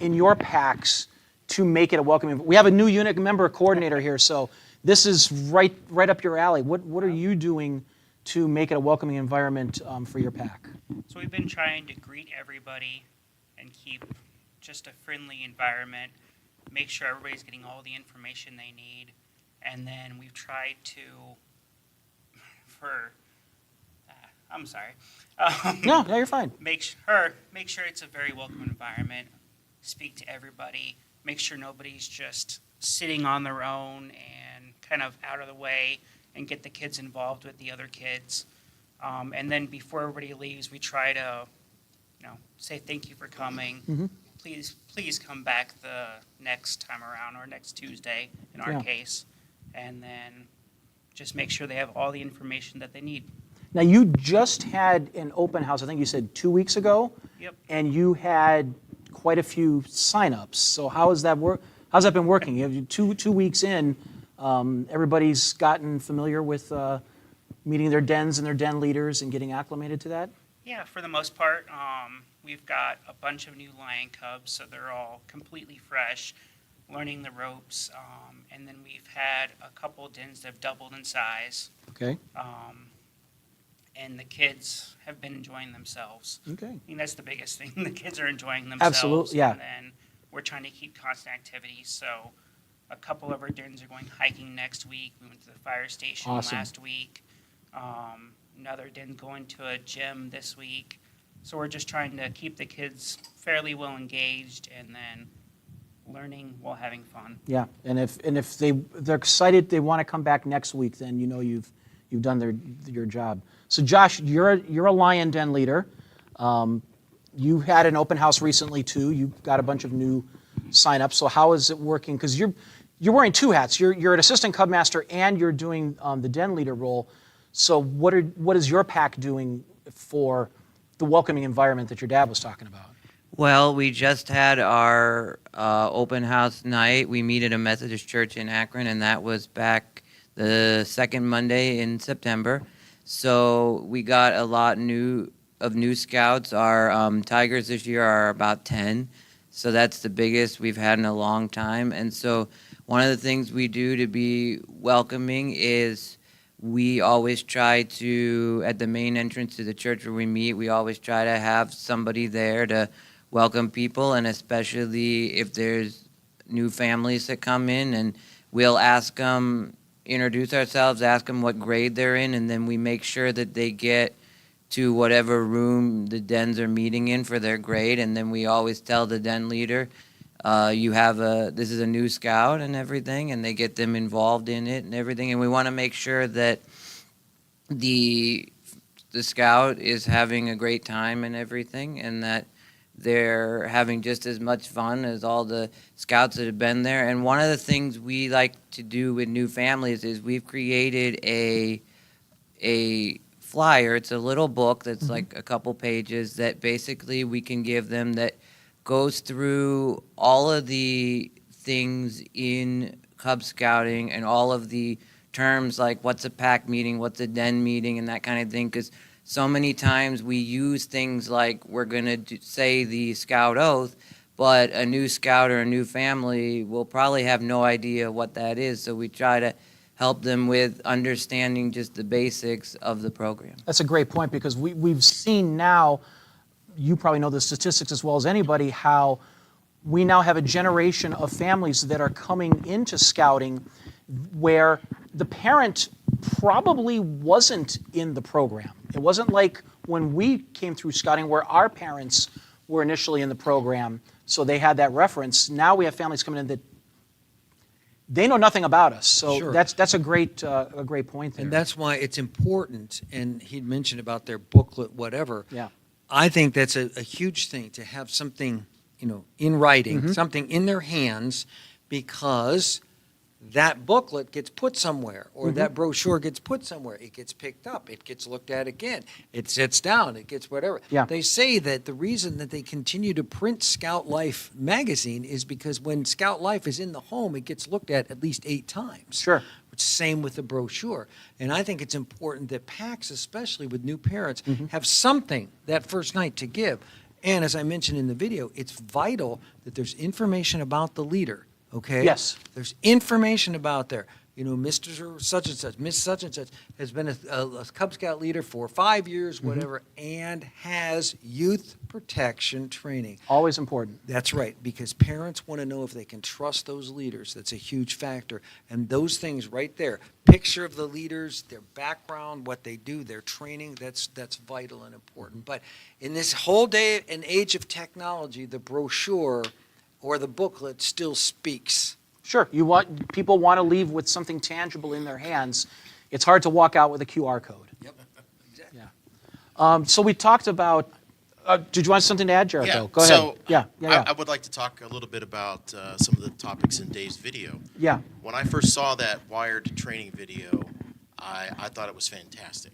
your packs to make it a welcoming? We have a new unit member coordinator here, so this is right up your alley. What are you doing to make it a welcoming environment for your pack? So we've been trying to greet everybody and keep just a friendly environment, make sure everybody's getting all the information they need, and then we've tried to, I'm sorry. No, you're fine. Make sure it's a very welcome environment, speak to everybody, make sure nobody's just sitting on their own and kind of out of the way, and get the kids involved with the other kids. And then before everybody leaves, we try to, say thank you for coming. Please come back the next time around, or next Tuesday in our case. And then just make sure they have all the information that they need. Now, you just had an open house, I think you said 2 weeks ago. Yep. And you had quite a few signups. So how's that been working? You have two weeks in. Everybody's gotten familiar with meeting their dens and their den leaders and getting acclimated to that? Yeah, for the most part. We've got a bunch of new lion cubs, so they're all completely fresh, learning the ropes. And then we've had a couple dens that have doubled in size. Okay. And the kids have been enjoying themselves. Okay. I mean, that's the biggest thing. The kids are enjoying themselves. Absolutely, yeah. And then we're trying to keep constant activity, so a couple of our dens are going hiking next week. We went to the fire station last week. Another den going to a gym this week. So we're just trying to keep the kids fairly well engaged and then learning while having fun. Yeah, and if they're excited, they want to come back next week, then you've done your job. So Josh, you're a lion den leader. You had an open house recently too. You got a bunch of new sign-ups. So how is it working? Because you're wearing two hats. You're an assistant Cubmaster and you're doing the den leader role. So what is your pack doing for the welcoming environment that your dad was talking about? Well, we just had our open house night. We meet at a Methodist church in Akron, and that was back the second Monday in September. So we got a lot of new scouts. Our tigers this year are about 10. So that's the biggest we've had in a long time. And so one of the things we do to be welcoming is we always try to, at the main entrance to the church where we meet, we always try to have somebody there to welcome people, and especially if there's new families that come in, and we'll ask them, introduce ourselves, ask them what grade they're in, and then we make sure that they get to whatever room the dens are meeting in for their grade, and then we always tell the den leader, this is a new scout and everything, and they get them involved in it and everything, and we want to make sure that the scout is having a great time and everything, and that they're having just as much fun as all the scouts that have been there. And one of the things we like to do with new families is we've created a flyer. It's a little book that's like a couple pages that basically we can give them that goes through all of the things in Cub Scouting and all of the terms like what's a pack meeting, what's a den meeting, and that kind of thing, because so many times we use things like we're going to say the scout oath, but a new scout or a new family will probably have no idea what that is. So we try to help them with understanding just the basics of the program. That's a great point, because we've seen now, you probably know the statistics as well as anybody, how we now have a generation of families that are coming into scouting where the parent probably wasn't in the program. It wasn't like when we came through scouting where our parents were initially in the program, so they had that reference. Now we have families coming in that they know nothing about us. So Sure. that's a great point there. And that's why it's important, and he'd mentioned about their booklet, whatever. Yeah. I think that's a huge thing to have something, in writing, something in their hands, because that booklet gets put somewhere, or that brochure gets put somewhere. It gets picked up. It gets looked at again. It sits down. It gets whatever. Yeah. They say that the reason that they continue to print Scout Life magazine is because when Scout Life is in the home, it gets looked at least 8 times. Sure. Same with the brochure. And I think it's important that PACs, especially with new parents, have something that first night to give. And as I mentioned in the video, it's vital that there's information about the leader, okay? Yes. There's information about there. Mr. such and such, Miss such and such has been a Cub Scout leader for 5 years, whatever, and has youth protection training. Always important. That's right, because parents want to know if they can trust those leaders. That's a huge factor. And those things right there, picture of the leaders, their background, what they do, their training, that's vital and important. But in this whole day and age of technology, the brochure or the booklet still speaks. Sure, people want to leave with something tangible in their hands. It's hard to walk out with a QR code. Yep, exactly. Yeah. So we talked about. Did you want something to add, Jericho? Yeah. Go ahead. So I would like to talk a little bit about some of the topics in Dave's video. Yeah. When I first saw that wired training video, I thought it was fantastic.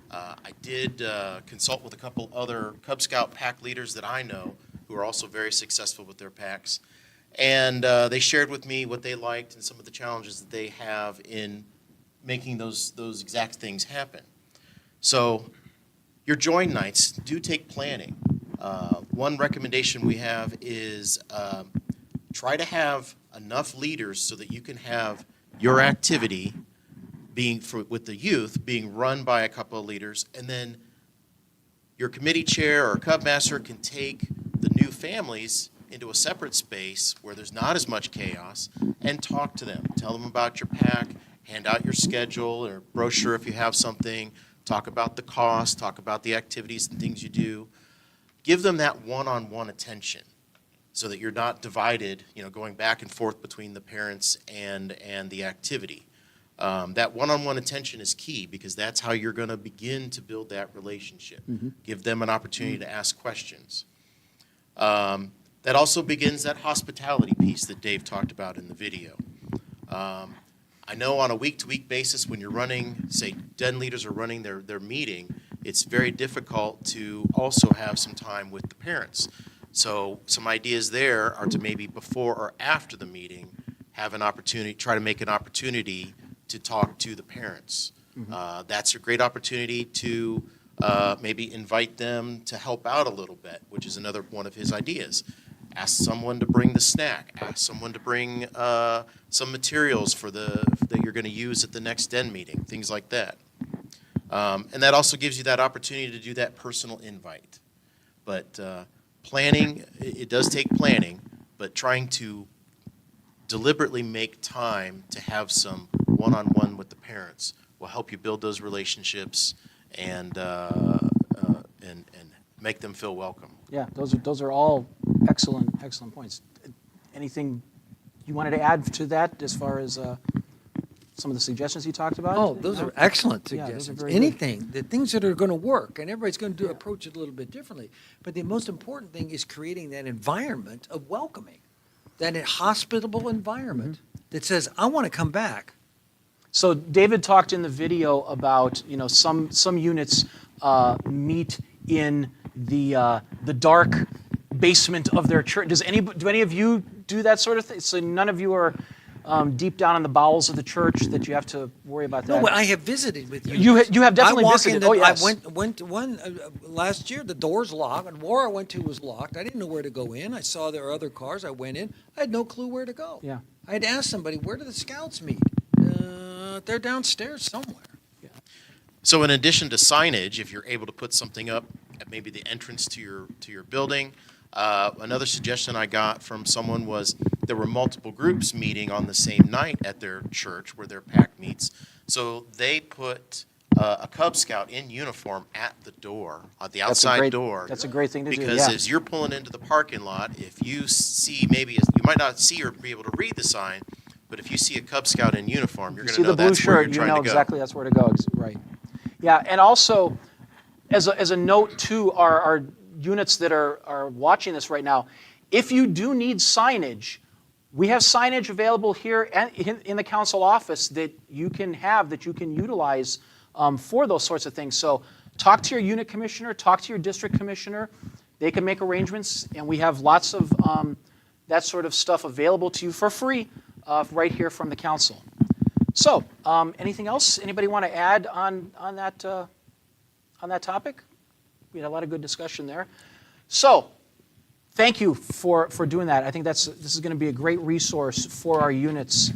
I did consult with a couple other Cub Scout pack leaders that I know who are also very successful with their packs. And they shared with me what they liked and some of the challenges that they have in making those exact things happen. So your join nights do take planning. One recommendation we have is try to have enough leaders so that you can have your activity with the youth being run by a couple of leaders, and then your committee chair or Cubmaster can take the new families into a separate space where there's not as much chaos and talk to them. Tell them about your pack, hand out your schedule or brochure if you have something, talk about the cost, talk about the activities and things you do. Give them that one-on-one attention so that you're not divided, going back and forth between the parents and the activity. That one-on-one attention is key because that's how you're going to begin to build that relationship. Give them an opportunity to ask questions. That also begins that hospitality piece that Dave talked about in the video. I know on a week-to-week basis when you're running, say, den leaders are running their meeting, it's very difficult to also have some time with the parents. So some ideas there are to maybe before or after the meeting have an opportunity, try to make an opportunity to talk to the parents. That's a great opportunity to maybe invite them to help out a little bit, which is another one of his ideas. Ask someone to bring the snack. Ask someone to bring some materials that you're going to use at the next den meeting, things like that. And that also gives you that opportunity to do that personal invite. But planning, it does take planning, but trying to deliberately make time to have some one-on-one with the parents will help you build those relationships and and make them feel welcome. Yeah, those are all excellent points. Anything you wanted to add to that as far as some of the suggestions you talked about? Oh, those are excellent Yeah, those are suggestions. very good. Anything, the things that are going to work, and everybody's going to approach it a little bit differently. But the most important thing is creating that environment of welcoming, that hospitable environment that says, I want to come back. So David talked in the video about, some units meet in the dark basement of their church. Do any of you do that sort of thing? So none of you are deep down in the bowels of the church that you have to worry about that? No, I have visited with you. You have definitely visited. Yes. I went to one last year. The door's locked, and where I went to was locked. I didn't know where to go in. I saw there were other cars. I went in. I had no clue where to go. Yeah. I had asked somebody, where do the scouts meet? They're downstairs somewhere. So in addition to signage, if you're able to put something up at maybe the entrance to your building, another suggestion I got from someone was there were multiple groups meeting on the same night at their church where their pack meets. So they put a Cub Scout in uniform at the door, at the outside door. That's a great thing to do. Because as you're pulling into the parking lot, if you see you might not see or be able to read the sign, but if you see a Cub Scout in uniform, you're going to know that's where you're trying to go. You know exactly that's where to go. Right. Yeah, and also, as a note to our units that are watching this right now, if you do need signage, we have signage available here in the council office that you can utilize for those sorts of things. So talk to your unit commissioner, talk to your district commissioner. They can make arrangements, and we have lots of that sort of stuff available to you for free right here from the council. So anything else? Anybody want to add on that topic? We had a lot of good discussion there. So thank you for doing that. I think this is going to be a great resource for our units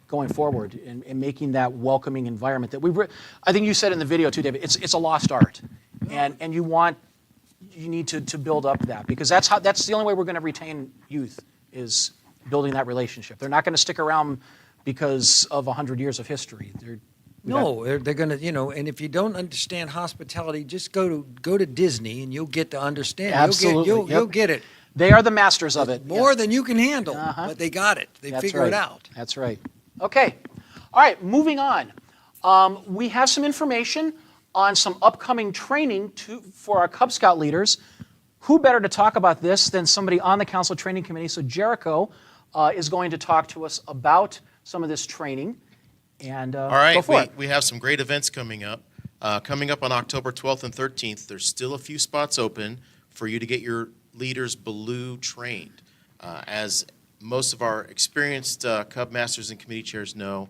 going forward in making that welcoming environment that I think you said in the video too, David. It's a lost art, and you need to build up that, because that's the only way we're going to retain youth is building that relationship. They're not going to stick around because of 100 years of history. They're going to, and if you don't understand hospitality, just go to Disney and you'll get to understand. Absolutely. You'll get it. They are the masters of it. More than you can handle, but they got it. They figure it out. That's right. Okay. All right, moving on. We have some information on some upcoming training for our Cub Scout leaders. Who better to talk about this than somebody on the council training committee? So Jericho is going to talk to us about some of this training. And all right, go for it. We have some great events coming up. Coming up on October 12th and 13th, there's still a few spots open for you to get your leaders Baloo trained. As most of our experienced Cub Masters and committee chairs know,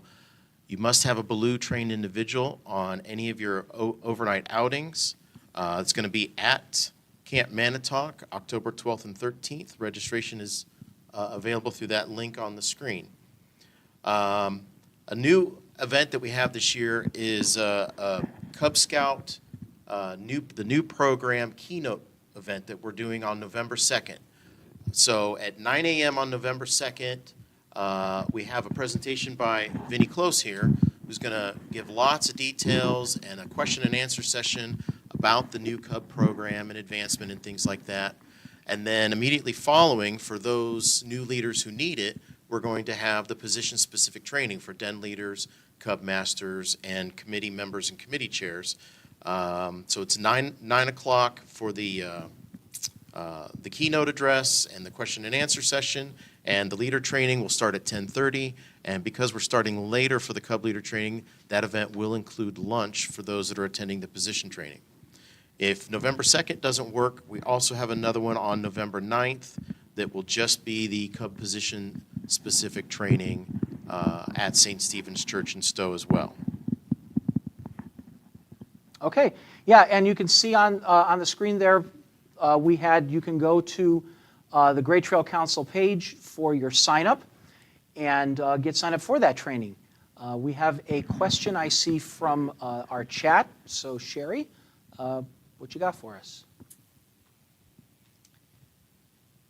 you must have a Baloo trained individual on any of your overnight outings. It's going to be at Camp Manatoc, October 12th and 13th. Registration is available through that link on the screen. A new event that we have this year is a Cub Scout, the new program Keynote event that we're doing on November 2nd. So at 9 a.m. on November 2nd, we have a presentation by Vinny Close here, who's going to give lots of details and a question and answer session about the new Cub program and advancement and things like that. And then immediately following, for those new leaders who need it, we're going to have the position-specific training for den leaders, Cub Masters, and committee members and committee chairs. So it's 9 o'clock for the keynote address and the question and answer session, and the leader training will start at 10:30. And because we're starting later for the Cub Leader Training, that event will include lunch for those that are attending the position training. If November 2nd doesn't work, we also have another one on November 9th that will just be the Cub position-specific training at St. Stephen's Church in Stowe as well. Okay, yeah, and you can see on the screen there, you can go to the Great Trail Council page for your sign-up and get signed up for that training. We have a question I see from our chat. So Sherry, what you got for us?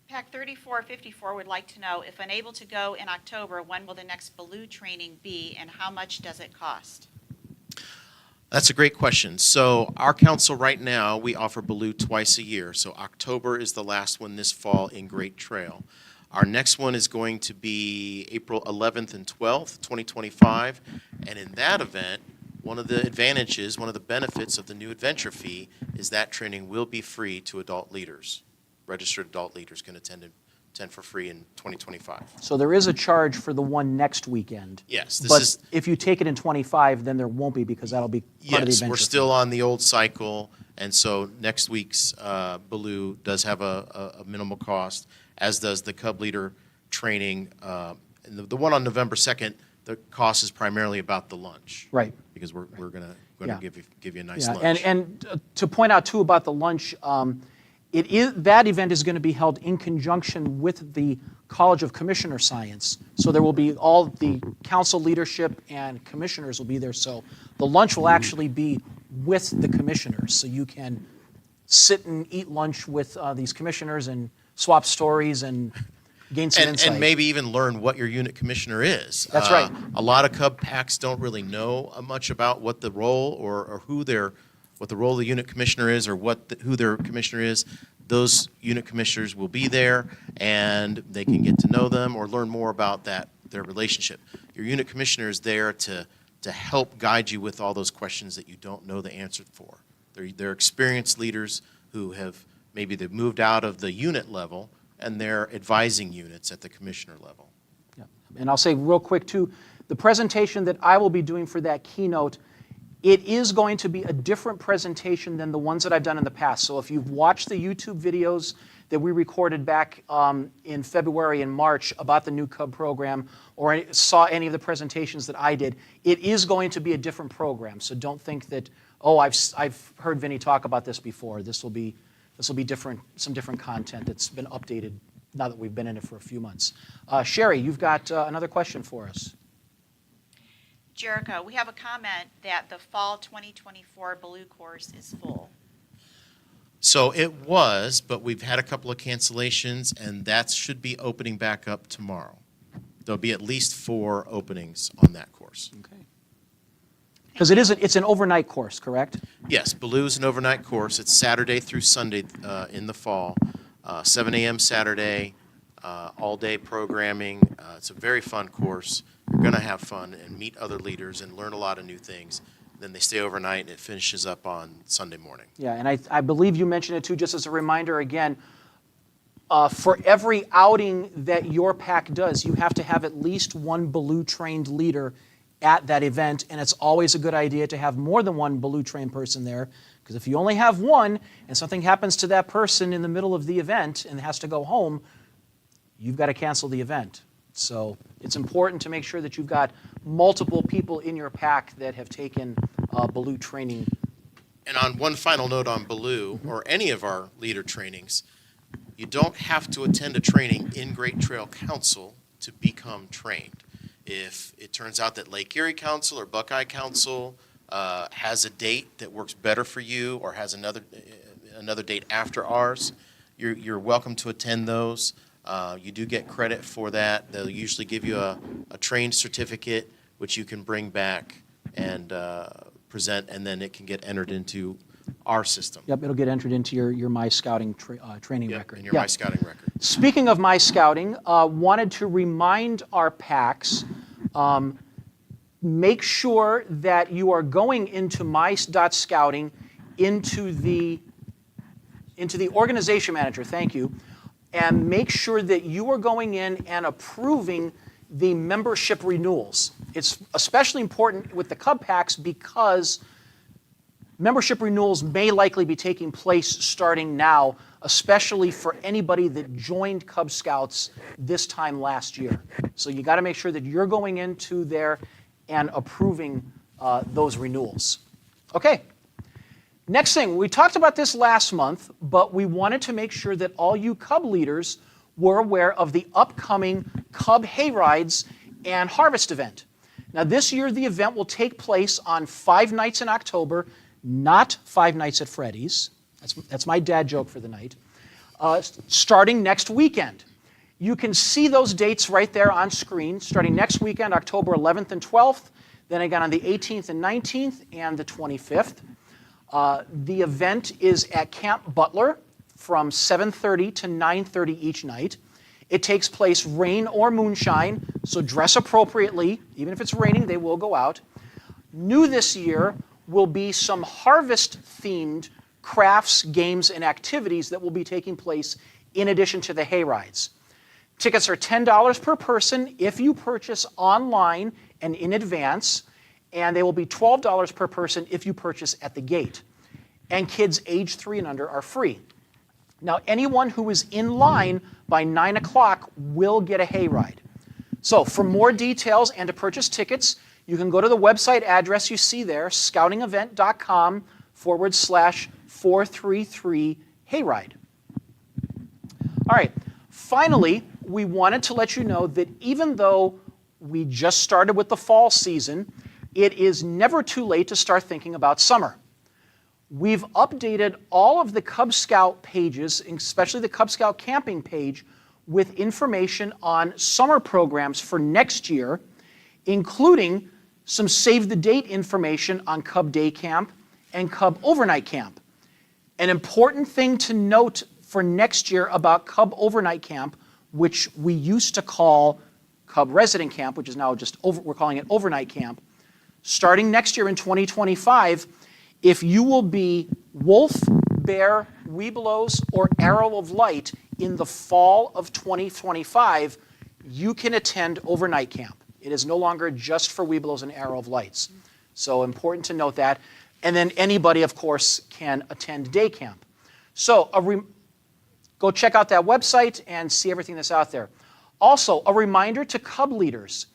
PAC 3454 would like to know, if unable to go in October, when will the next Baloo training be and how much does it cost? That's a great question. So our council right now, we offer Baloo twice a year. So October is the last one this fall in Great Trail. Our next one is going to be April 11th and 12th, 2025. And in that event, one of the advantages, one of the benefits of the new adventure fee is that training will be free to adult leaders. Registered adult leaders can attend for free in 2025. So there is a charge for the one next weekend. Yes, But if you take it in 25, then there won't be because that'll be part of the Yes, adventure. we're still on the old cycle, and so next week's Baloo does have a minimal cost, as does the Cub Leader Training. And the one on November 2nd, the cost is primarily about the lunch. Right. Because we're going Yeah. to give you a nice Yeah, lunch. and to point out too about the lunch, that event is going to be held in conjunction with the College of Commissioner Science. So there will be all the council leadership and commissioners will be there. So the lunch will actually be with the commissioners. So you can sit and eat lunch with these commissioners and swap stories and gain some insight. And maybe even learn what your unit commissioner is. That's right. A lot of Cub packs don't really know much about what the role or what the role of the unit commissioner is or who their commissioner is. Those unit commissioners will be there, and they can get to know them or learn more about their relationship. Your unit commissioner is there to help guide you with all those questions that you don't know the answer for. They're experienced leaders who they've moved out of the unit level, and they're advising units at the commissioner level. Yeah. And I'll say real quick too, the presentation that I will be doing for that keynote, it is going to be a different presentation than the ones that I've done in the past. So if you've watched the YouTube videos that we recorded back in February and March about the new Cub program, or saw any of the presentations that I did, it is going to be a different program. So don't think that, I've heard Vinny talk about this before. This will be different, some different content that's been updated now that we've been in it for a few months. Sherry, you've got another question for us. Jericho, we have a comment that the fall 2024 Baloo course is full. So it was, but we've had a couple of cancellations, and that should be opening back up tomorrow. There'll be at least 4 openings on that course. Okay. Because it's an overnight course, correct? Yes, Baloo is an overnight course. It's Saturday through Sunday in the fall, 7 a.m. Saturday, all-day programming. It's a very fun course. You're going to have fun and meet other leaders and learn a lot of new things. Then they stay overnight, and it finishes up on Sunday morning. Yeah, and I believe you mentioned it too, just as a reminder again, for every outing that your pack does, you have to have at least one Baloo-trained leader at that event, and it's always a good idea to have more than one Baloo-trained person there, because if you only have one and something happens to that person in the middle of the event and has to go home, you've got to cancel the event. So it's important to make sure that you've got multiple people in your pack that have taken Baloo training. And on one final note on Baloo, or any of our leader trainings, you don't have to attend a training in Great Trail Council to become trained. If it turns out that Lake Erie Council or Buckeye Council has a date that works better for you or has another date after ours, you're welcome to attend those. You do get credit for that. They'll usually give you a trained certificate, which you can bring back and present, and then it can get entered into our system. Yep, it'll get entered into your My Scouting training record. And your My Scouting record. Speaking of My Scouting, wanted to remind our packs, make sure that you are going into My.Scouting into the organization manager, thank you, and make sure that you are going in and approving the membership renewals. It's especially important with the Cub packs because membership renewals may likely be taking place starting now, especially for anybody that joined Cub Scouts this time last year. So you got to make sure that you're going into there and approving those renewals. Okay. Next thing, we talked about this last month, but we wanted to make sure that all you Cub leaders were aware of the upcoming Cub Hayrides and Harvest event. Now this year the event will take place on 5 nights in October, not 5 nights at Freddy's. That's my dad joke for the night. Starting next weekend. You can see those dates right there on screen. Starting next weekend, October 11th and 12th. then again on the 18th and 19th and the 25th. The event is at Camp Butler from 7:30 to 9:30 each night. It takes place rain or moonshine, so dress appropriately. Even if it's raining, they will go out. New this year will be some harvest-themed crafts, games, and activities that will be taking place in addition to the hayrides. Tickets are $10 per person if you purchase online and in advance, and they will be $12 per person if you purchase at the gate. And kids age 3 and under are free. Now, anyone who is in line by 9 o'clock will get a hayride. So for more details and to purchase tickets, you can go to the website address you see there, scoutingevent.com/433 hayride. All right, finally, we wanted to let you know that even though we just started with the fall season, it is never too late to start thinking about summer. We've updated all of the Cub Scout pages, especially the Cub Scout Camping page, with information on summer programs for next year, including some save-the-date information on Cub Day Camp and Cub Overnight Camp. An important thing to note for next year about Cub Overnight Camp, which we used to call Cub Resident Camp, which is now we're calling it Overnight Camp, starting next year in 2025, if you will be wolf, bear, webelos, or arrow of light in the fall of 2025, you can attend overnight camp. It is no longer just for webelos and arrow of lights. So important to note that. And then anybody, of course, can attend day camp. So go check out that website and see everything that's out there. Also, a reminder to Cub leaders,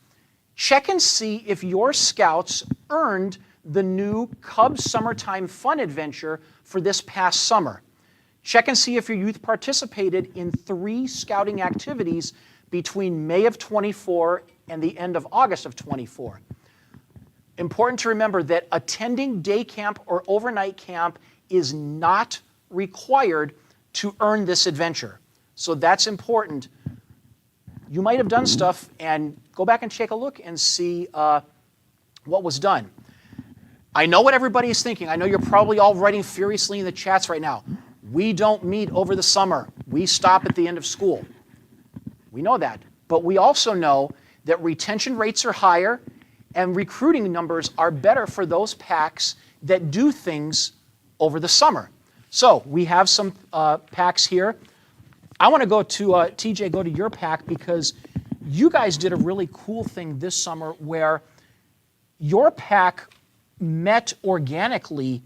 check and see if your scouts earned the new Cub Summertime Fun Adventure for this past summer. Check and see if your youth participated in 3 scouting activities between May of 24 and the end of August of 24. Important to remember that attending day camp or overnight camp is not required to earn this adventure. So that's important. You might have done stuff, and go back and take a look and see what was done. I know what everybody is thinking. I know you're probably all writing furiously in the chats right now. We don't meet over the summer. We stop at the end of school. We know that. But we also know that retention rates are higher and recruiting numbers are better for those packs that do things over the summer. So we have some packs here. I want to go to, TJ, go to your pack because you guys did a really cool thing this summer where your pack met organically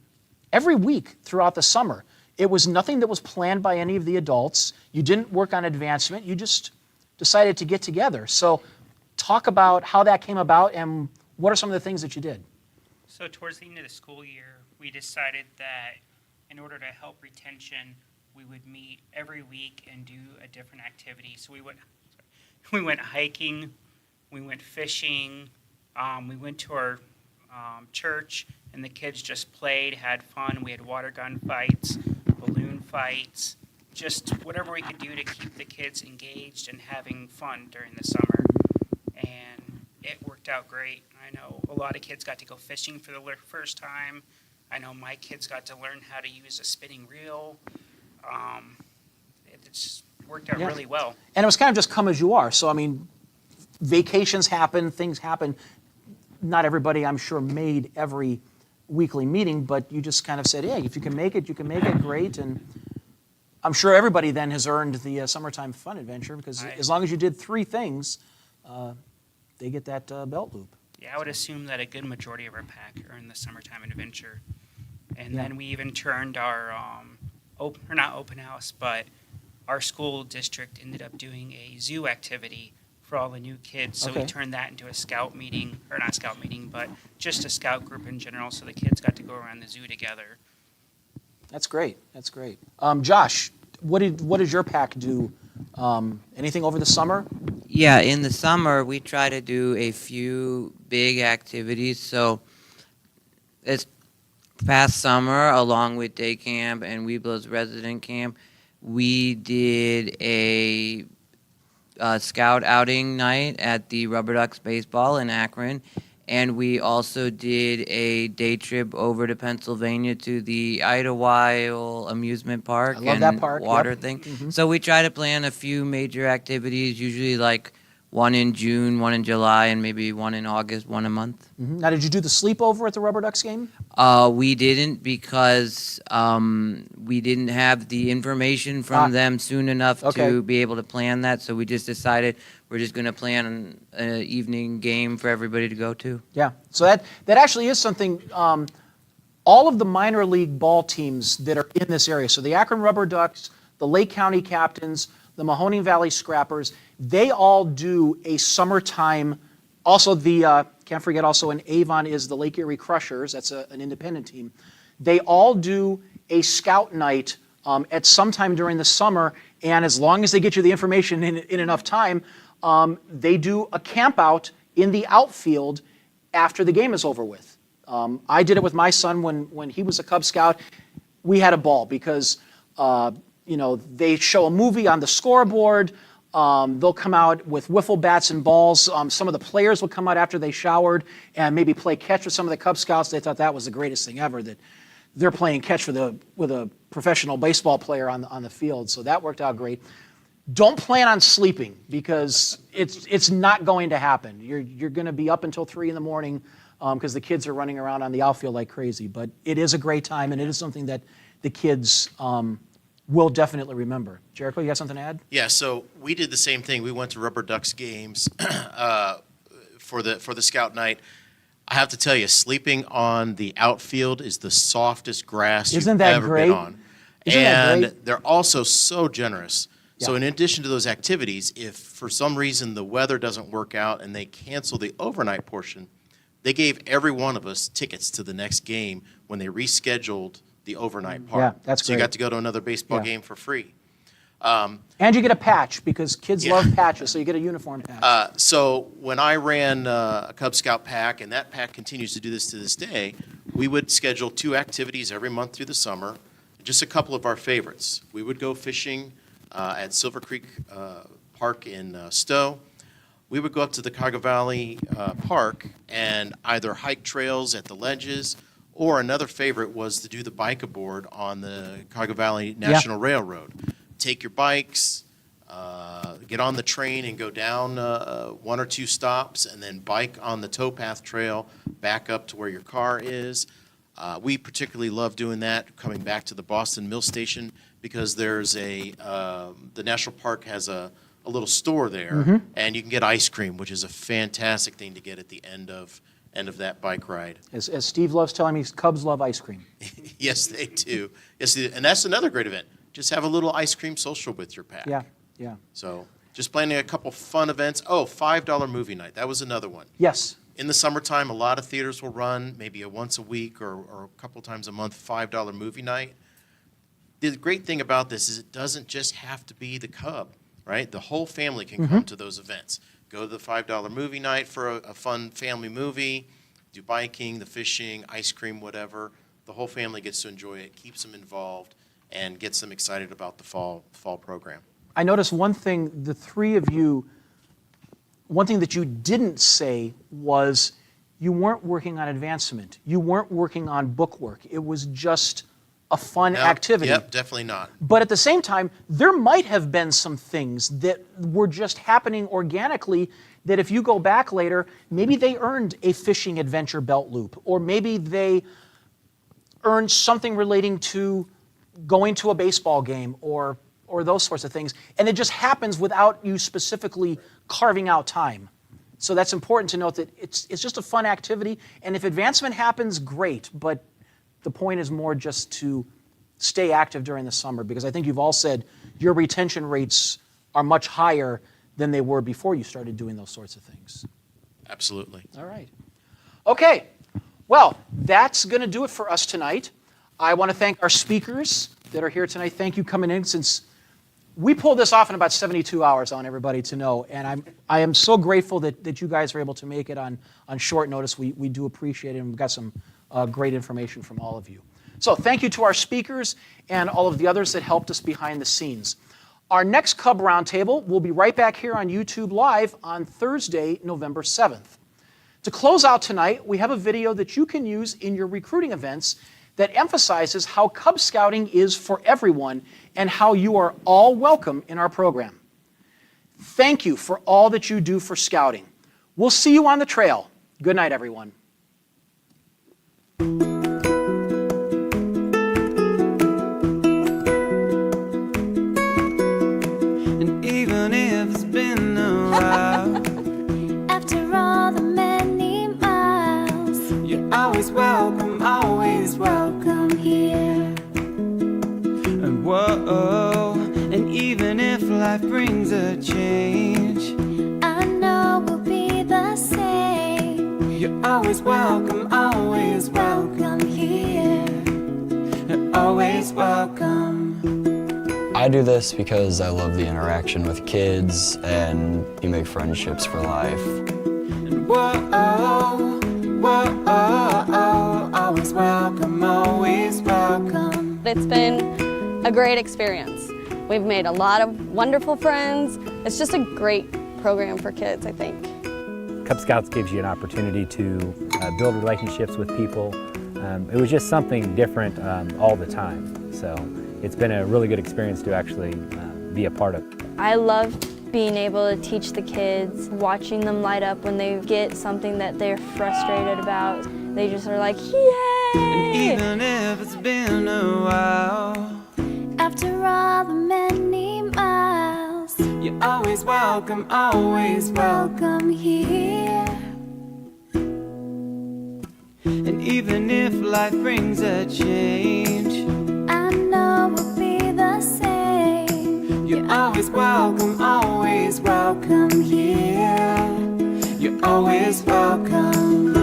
every week throughout the summer. It was nothing that was planned by any of the adults. You didn't work on advancement. You just decided to get together. So talk about how that came about and what are some of the things that you did? So towards the end of the school year, we decided that in order to help retention, we would meet every week and do a different activity. So we went hiking, we went fishing, we went to our church, and the kids just played, had fun. We had water gun fights, balloon fights, just whatever we could do to keep the kids engaged and having fun during the summer. And it worked out great. I know a lot of kids got to go fishing for the first time. I know my kids got to learn how to use a spinning reel. It just worked out really well. And it was kind of just come as you are. So, I mean, vacations happen, things happen. Not everybody, I'm sure, made every weekly meeting, but you just kind of said, hey, if you can make it, you can make it, great. And I'm sure everybody then has earned the Summertime Fun Adventure because as long as you did 3 things, they get that belt loop. Yeah, I would assume that a good majority of our pack earned the Summertime Adventure. And then we even turned our, not open house, but our school district ended up doing a zoo activity for all the new kids. So we turned that into a scout meeting, or not scout meeting, but just a scout group in general. So the kids got to go around the zoo together. That's great. That's great. Josh, what does your pack do? Anything over the summer? Yeah, in the summer, we try to do a few big activities. So this past summer, along with day camp and Weeblo's resident camp, we did a scout outing night at the Rubber Ducks Baseball in Akron. And we also did a day trip over to Pennsylvania to the Idlewild Amusement Park. I love that park, Water yep. thing. So we try to plan a few major activities, usually like one in June, one in July, and maybe one in August, one a month. Now, did you do the sleepover at the Rubber Ducks game? We didn't because we didn't have the information from them soon enough Okay. to be able to plan that. So we just decided we're just going to plan an evening game for everybody to go to. Yeah, so that actually is something, all of the minor league ball teams that are in this area, so the Akron Rubber Ducks, the Lake County Captains, the Mahoning Valley Scrappers, they all do a summertime, also can't forget also in Avon is the Lake Erie Crushers, that's an independent team. They all do a scout night at some time during the summer, and as long as they get you the information in enough time, they do a camp out in the outfield after the game is over with. I did it with my son when he was a Cub Scout. We had a ball because they show a movie on the scoreboard. They'll come out with wiffle bats and balls. Some of the players will come out after they showered and maybe play catch with some of the Cub Scouts. They thought that was the greatest thing ever, that they're playing catch with a professional baseball player on the field. So that worked out great. Don't plan on sleeping because it's not going to happen. You're going to be up until 3 in the morning because the kids are running around on the outfield like crazy. But it is a great time, and it is something that the kids will definitely remember. Jericho, you got something to add? Yeah, so we did the same thing. We went to Rubber Ducks games for the Scout night. I have to tell you, sleeping on the outfield is the softest grass Isn't you've that ever great? been on. Isn't that And great? they're also so generous. So Yeah. in addition to those activities, if for some reason the weather doesn't work out and they cancel the overnight portion, they gave every one of us tickets to the next game when they rescheduled the overnight part. Yeah, that's So you great. got to go to another baseball Yeah. game for free. And you get a patch because kids Yeah. love patches, so you get a uniform patch. So when I ran a Cub Scout pack, and that pack continues to do this to this day, we would schedule 2 activities every month through the summer. Just a couple of our favorites. We would go fishing at Silver Creek Park in Stowe. We would go up to the Cuyahoga Valley Park and either hike trails at the ledges, or another favorite was to do the bike aboard on the Cuyahoga Valley National Railroad. Take your bikes, get on the train and go down 1 or 2 stops, and then bike on the towpath trail back up to where your car is. We particularly love doing that, coming back to the Boston Mill Station, because there's the national park has a little store there, and you can get ice cream, which is a fantastic thing to get at the end of that bike ride. As Steve loves telling me, Cubs love ice cream. Yes, they do. Yes, they do. And that's another great event. Just have a little ice cream social with your pack. Yeah, yeah. So just planning a couple fun events. Oh, $5 movie night. That was another one. Yes. In the summertime, a lot of theaters will run maybe a once a week or a couple times a month $5 movie night. The great thing about this is it doesn't just have to be the Cub, right? The whole family can come to those events. Go to the $5 movie night for a fun family movie, do biking, the fishing, ice cream, whatever. The whole family gets to enjoy it, keeps them involved, and gets them excited about the fall program. I noticed one thing, the three of you, one thing that you didn't say was you weren't working on advancement. You weren't working on bookwork. It was just a fun activity. Yep, definitely not. But at the same time, there might have been some things that were just happening organically that if you go back later, maybe they earned a fishing adventure belt loop, or maybe they earned something relating to going to a baseball game or those sorts of things. And it just happens without you specifically carving out time. So that's important to note that it's just a fun activity. And if advancement happens, great. But the point is more just to stay active during the summer, because I think you've all said your retention rates are much higher than they were before you started doing those sorts of things. Absolutely. All right. Okay. Well, that's going to do it for us tonight. I want to thank our speakers that are here tonight. Thank you coming in, since we pulled this off in about 72 hours, I want everybody to know. And I am so grateful that you guys are able to make it on short notice. We do appreciate it, and we've got some great information from all of you. So thank you to our speakers and all of the others that helped us behind the scenes. Our next Cub Roundtable will be right back here on YouTube Live on Thursday, November 7th. To close out tonight, we have a video that you can use in your recruiting events that emphasizes how Cub Scouting is for everyone and how you are all welcome in our program. Thank you for all that you do for Scouting. We'll see you on the trail. Good night, everyone. And even if it's been a while, after all the many miles, you're always welcome here. And whoa, and even if life brings a change, I know we'll be the same. You're always welcome here. You're always welcome. I do this because I love the interaction with kids and you make friendships for life. And whoa, always welcome, always welcome. It's been a great experience. We've made a lot of wonderful friends. It's just a great program for kids, I think. Cub Scouts gives you an opportunity to build relationships with people. It was just something different all the time. So it's been a really good experience to actually be a part of. I love being able to teach the kids, watching them light up when they get something that they're frustrated about. They just are like, yay! And even if it's been a while, after all the many miles, you're always welcome here. And even if life brings a change, I know we'll be the same. You're always welcome here. You're always welcome.